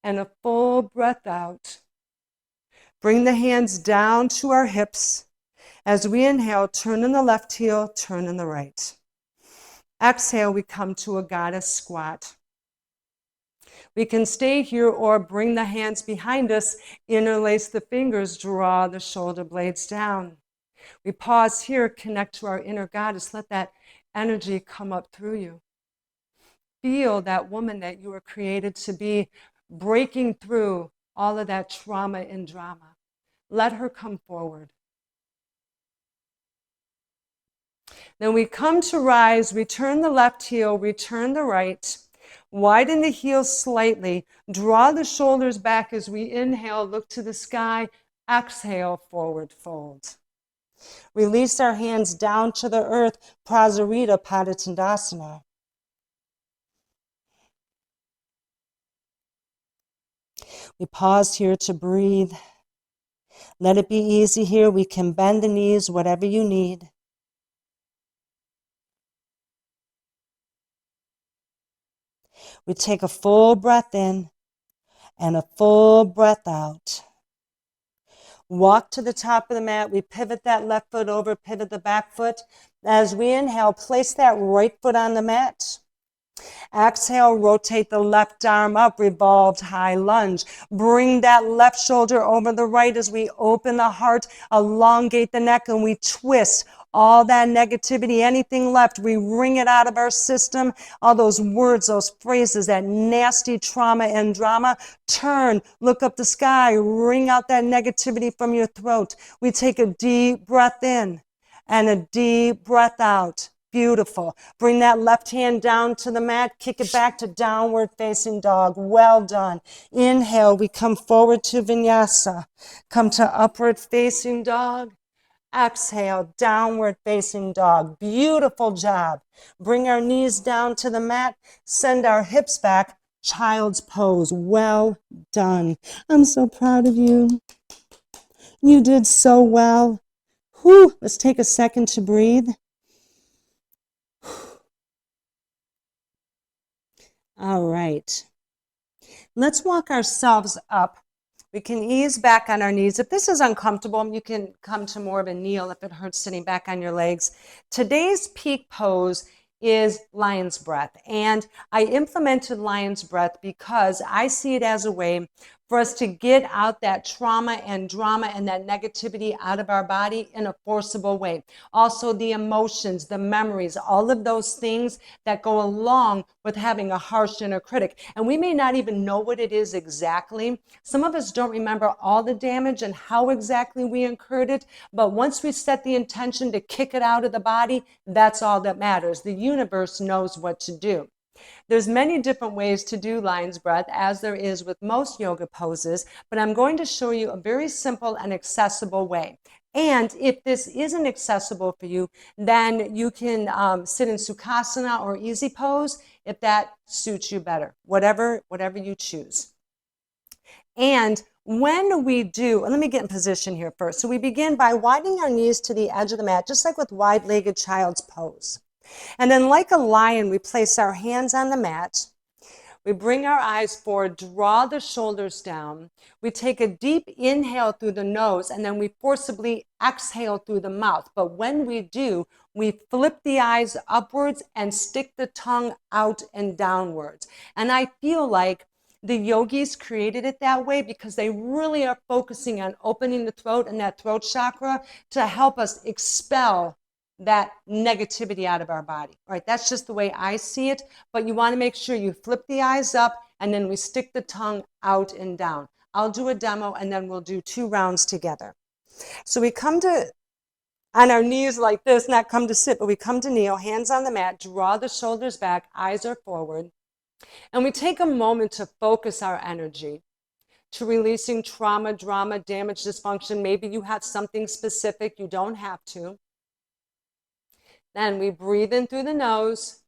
A: and a full breath out. Bring the hands down to our hips. As we inhale, turn in the left heel, turn in the right. Exhale, we come to a goddess squat. We can stay here or bring the hands behind us, interlace the fingers, draw the shoulder blades down. We pause here, connect to our inner goddess. Let that energy come up through you. Feel that woman that you were created to be, breaking through all of that trauma and drama. Let her come forward. Then we come to rise, return the left heel, return the right, widen the heels slightly, draw the shoulders back as we inhale, look to the sky, exhale, forward fold. Release our hands down to the earth, Prasarita Padottanasana. We pause here to breathe. Let it be easy here. We can bend the knees, whatever you need. We take a full breath in and a full breath out. Walk to the top of the mat. We pivot that left foot over, pivot the back foot. As we inhale, place that right foot on the mat. Exhale, rotate the left arm up, revolved high lunge. Bring that left shoulder over the right as we open the heart, elongate the neck, and we twist all that negativity, anything left, we wring it out of our system. All those words, those phrases, that nasty trauma and drama, turn, look up the sky, wring out that negativity from your throat. We take a deep breath in and a deep breath out. Beautiful. Bring that left hand down to the mat. Kick it back to downward facing dog. Well done. Inhale, we come forward to vinyasa. Come to upward facing dog. Exhale, downward facing dog. Beautiful job. Bring our knees down to the mat. Send our hips back. Child's pose. Well done. I'm so proud of you. You did so well. Whew. Let's take a second to breathe. All right. Let's walk ourselves up. We can ease back on our knees. If this is uncomfortable, you can come to more of a kneel if it hurts sitting back on your legs. Today's peak pose is lion's breath. And I implemented lion's breath because I see it as a way for us to get out that trauma and drama and that negativity out of our body in a forcible way. Also, the emotions, the memories, all of those things that go along with having a harsh inner critic. And we may not even know what it is exactly. Some of us don't remember all the damage and how exactly we incurred it. But once we set the intention to kick it out of the body, that's all that matters. The universe knows what to do. There's many different ways to do lion's breath, as there is with most yoga poses, but I'm going to show you a very simple and accessible way. And if this isn't accessible for you, then you can sit in Sukhasana or easy pose if that suits you better, whatever you choose. And when we do, let me get in position here first. So we begin by widening our knees to the edge of the mat, just like with wide-legged child's pose. And then like a lion, we place our hands on the mat. We bring our eyes forward, draw the shoulders down. We take a deep inhale through the nose, and then we forcibly exhale through the mouth. But when we do, we flip the eyes upwards and stick the tongue out and downwards. And I feel like the yogis created it that way because they really are focusing on opening the throat and that throat chakra to help us expel that negativity out of our body. All right, that's just the way I see it, but you want to make sure you flip the eyes up and then we stick the tongue out and down. I'll do a demo and then we'll do 2 rounds together. So we come to on our knees like this, not come to sit, but we come to kneel, hands on the mat, draw the shoulders back, eyes are forward, and we take a moment to focus our energy to releasing trauma, drama, damage, dysfunction. Maybe you have something specific, you don't have to. Then we breathe in through the nose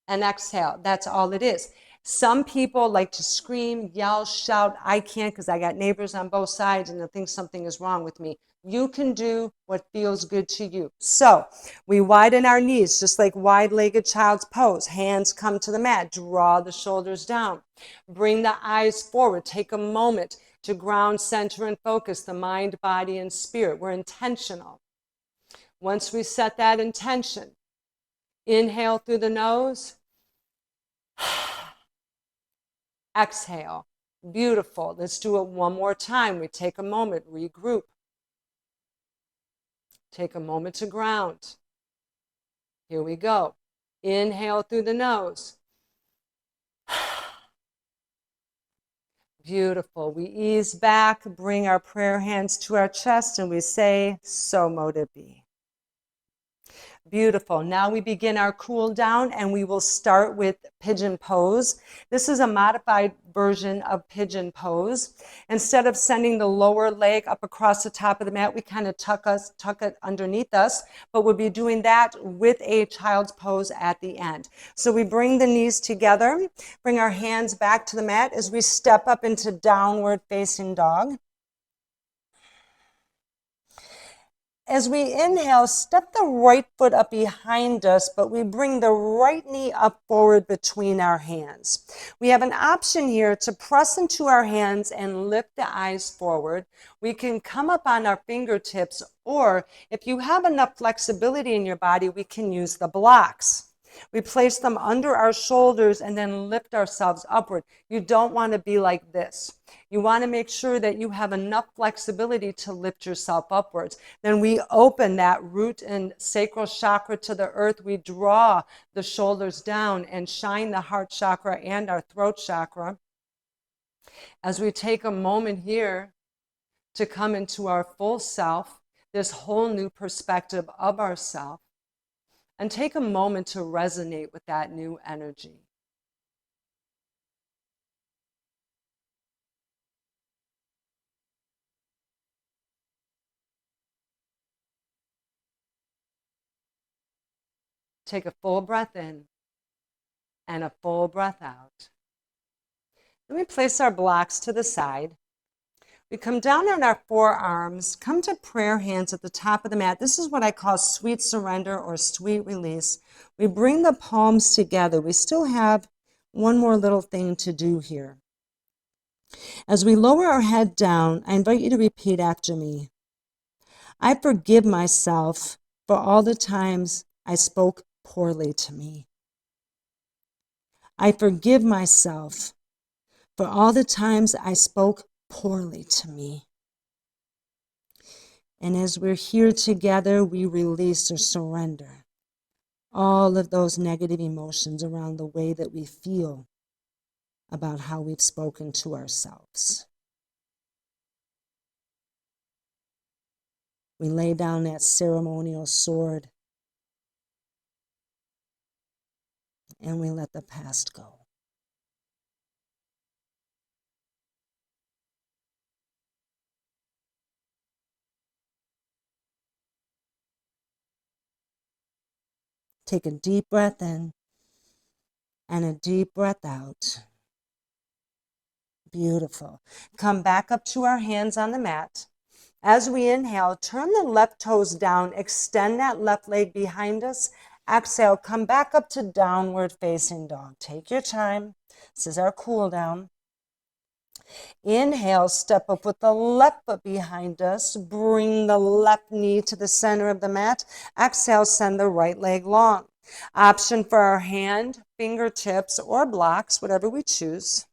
A: and exhale. That's all it is. Some people like to scream, yell, shout. I can't because I got neighbors on both sides and they think something is wrong with me. You can do what feels good to you. So we widen our knees, just like wide-legged child's pose. Hands come to the mat. Draw the shoulders down. Bring the eyes forward. Take a moment to ground, center, and focus the mind, body, and spirit. We're intentional. Once we set that intention, inhale through the nose, exhale. Beautiful. Let's do it one more time. We take a moment, regroup. Take a moment to ground. Here we go. Inhale through the nose. Beautiful. We ease back, bring our prayer hands to our chest, and we say, so mote it be. Beautiful. Now we begin our cool down, and we will start with pigeon pose. This is a modified version of pigeon pose. Instead of sending the lower leg up across the top of the mat, we kind of tuck it underneath us, but we'll be doing that with a child's pose at the end. So we bring the knees together, bring our hands back to the mat as we step up into downward facing dog. As we inhale, step the right foot up behind us, but we bring the right knee up forward between our hands. We have an option here to press into our hands and lift the eyes forward. We can come up on our fingertips, or if you have enough flexibility in your body, we can use the blocks. We place them under our shoulders and then lift ourselves upward. You don't want to be like this. You want to make sure that you have enough flexibility to lift yourself upwards. Then we open that root and sacral chakra to the earth. We draw the shoulders down and shine the heart chakra and our throat chakra. As we take a moment here to come into our full self, this whole new perspective of ourself, and take a moment to resonate with that new energy. Take a full breath in and a full breath out. Then we place our blocks to the side. We come down on our forearms, come to prayer hands at the top of the mat. This is what I call sweet surrender or sweet release. We bring the palms together. We still have one more little thing to do here. As we lower our head down, I invite you to repeat after me. I forgive myself for all the times I spoke poorly to me. I forgive myself for all the times I spoke poorly to me. And as we're here together, we release or surrender all of those negative emotions around the way that we feel about how we've spoken to ourselves. We lay down that ceremonial sword and we let the past go. Take a deep breath in and a deep breath out. Beautiful. Come back up to our hands on the mat. As we inhale, turn the left toes down, extend that left leg behind us. Exhale, come back up to downward facing dog. Take your time. This is our cool down. Inhale, step up with the left foot behind us. Bring the left knee to the center of the mat. Exhale, send the right leg long. Option for our hand, fingertips, or blocks, whatever we choose.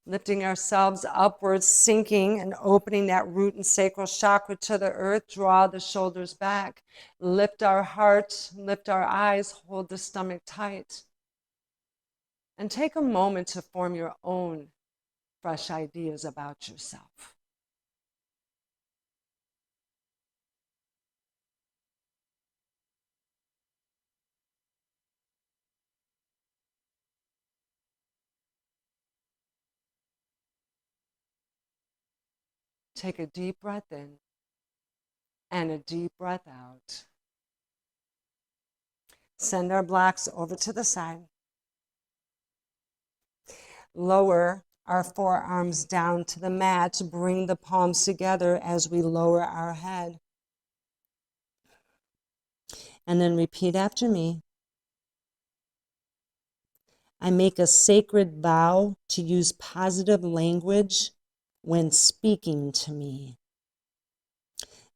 A: Lifting ourselves upwards, sinking and opening that root and sacral chakra to the earth. Draw the shoulders back. Lift our heart, lift our eyes, hold the stomach tight. And take a moment to form your own fresh ideas about yourself. Take a deep breath in and a deep breath out. Send our blocks over to the side. Lower our forearms down to the mat. Bring the palms together as we lower our head. And then repeat after me. I make a sacred vow to use positive language when speaking to me.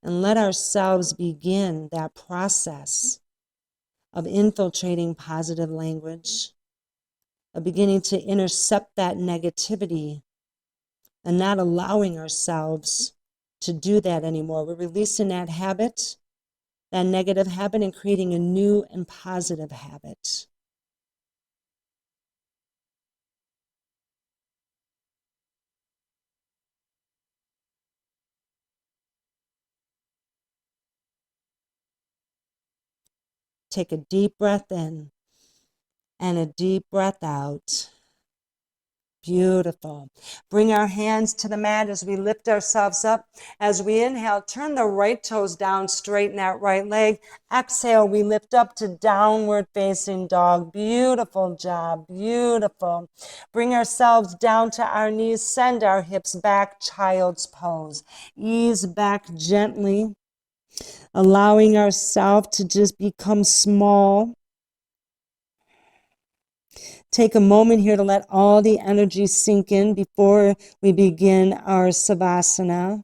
A: And let ourselves begin that process of infiltrating positive language, of beginning to intercept that negativity and not allowing ourselves to do that anymore. We're releasing that habit, that negative habit, and creating a new and positive habit. Take a deep breath in and a deep breath out. Beautiful. Bring our hands to the mat as we lift ourselves up. As we inhale, turn the right toes down, straighten that right leg. Exhale, we lift up to downward facing dog. Beautiful job. Beautiful. Bring ourselves down to our knees. Send our hips back, child's pose. Ease back gently, allowing ourselves to just become small. Take a moment here to let all the energy sink in before we begin our savasana.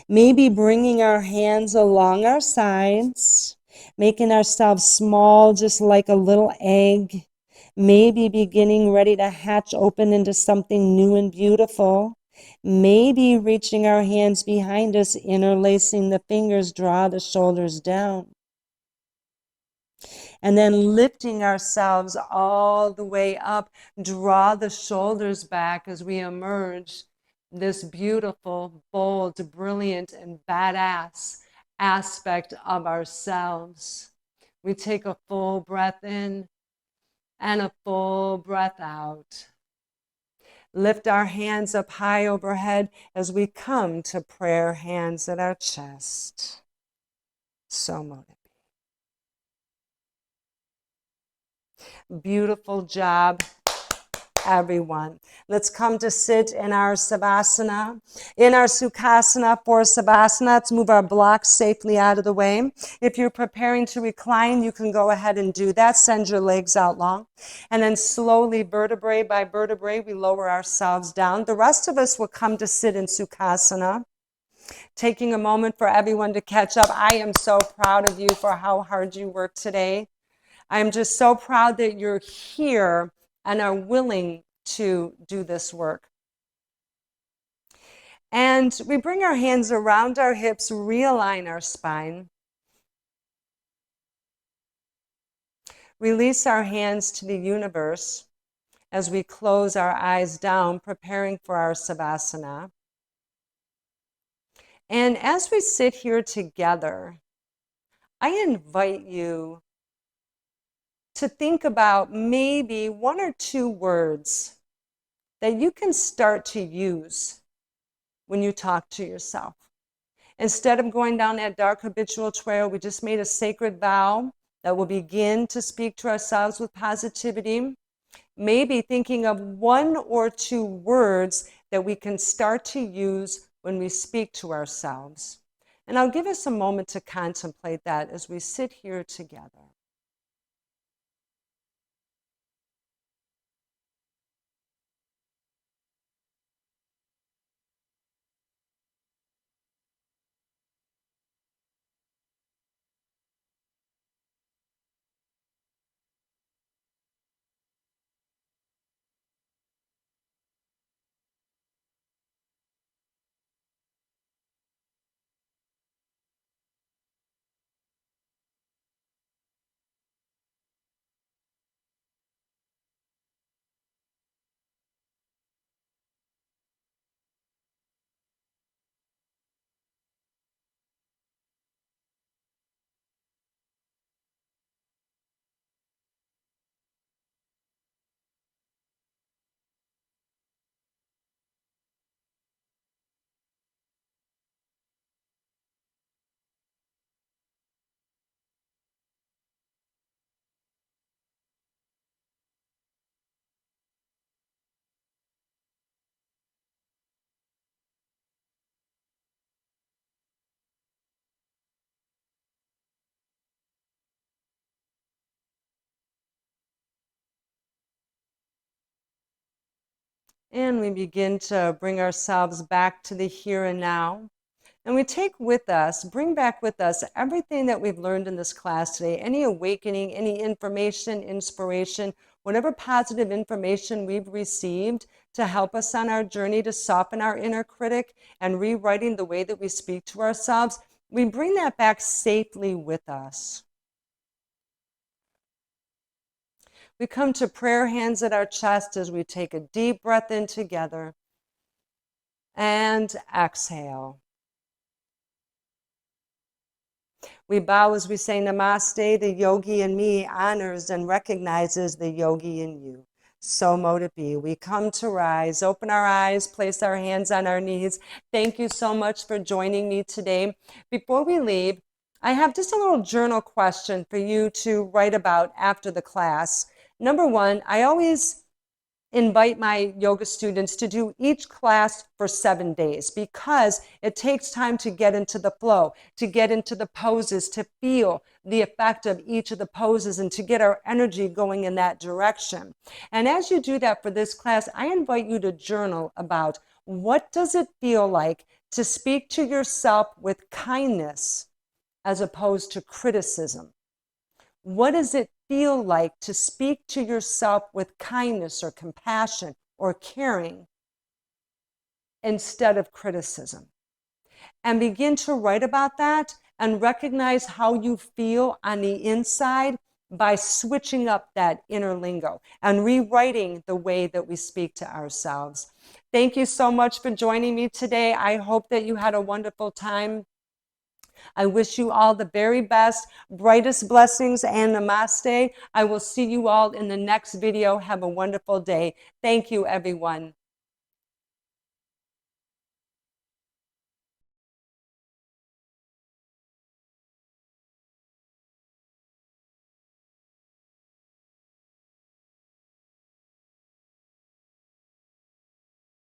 A: Maybe bringing our hands along our sides, making ourselves small, just like a little egg. Maybe beginning ready to hatch open into something new and beautiful. Maybe reaching our hands behind us, interlacing the fingers, draw the shoulders down. And then lifting ourselves all the way up, draw the shoulders back as we emerge this beautiful, bold, brilliant, and badass aspect of ourselves. We take a full breath in and a full breath out. Lift our hands up high overhead as we come to prayer hands at our chest. So motivating. Beautiful job, everyone. Let's come to sit in our savasana. In our sukhasana for savasana, let's move our blocks safely out of the way. If you're preparing to recline, you can go ahead and do that. Send your legs out long. And then slowly, vertebrae by vertebrae, we lower ourselves down. The rest of us will come to sit in sukhasana. Taking a moment for everyone to catch up. I am so proud of you for how hard you worked today. I'm just so proud that you're here and are willing to do this work. And we bring our hands around our hips, realign our spine. Release our hands to the universe as we close our eyes down, preparing for our savasana. And as we sit here together, I invite you to think about maybe one or two words that you can start to use when you talk to yourself. Instead of going down that dark habitual trail, we just made a sacred vow that we'll begin to speak to ourselves with positivity. Maybe thinking of one or two words that we can start to use when we speak to ourselves. And I'll give us a moment to contemplate that as we sit here together. And we begin to bring ourselves back to the here and now. And we take with us, bring back with us everything that we've learned in this class today, any awakening, any information, inspiration, whatever positive information we've received to help us on our journey to soften our inner critic and rewriting the way that we speak to ourselves. We bring that back safely with us. We come to prayer hands at our chest as we take a deep breath in together and exhale. We bow as we say namaste. The yogi in me honors and recognizes the yogi in you. So mote it be. We come to rise, open our eyes, place our hands on our knees. Thank you so much for joining me today. Before we leave, I have just a little journal question for you to write about after the class. Number one, I always invite my yoga students to do each class for 7 days because it takes time to get into the flow, to get into the poses, to feel the effect of each of the poses and to get our energy going in that direction. And as you do that for this class, I invite you to journal about what does it feel like to speak to yourself with kindness as opposed to criticism. What does it feel like to speak to yourself with kindness or compassion or caring instead of criticism? And begin to write about that and recognize how you feel on the inside by switching up that inner lingo and rewriting the way that we speak to ourselves. Thank you so much for joining me today. I hope that you had a wonderful time. I wish you all the very best, brightest blessings, and namaste. I will see you all in the next video. Have a wonderful day. Thank you, everyone.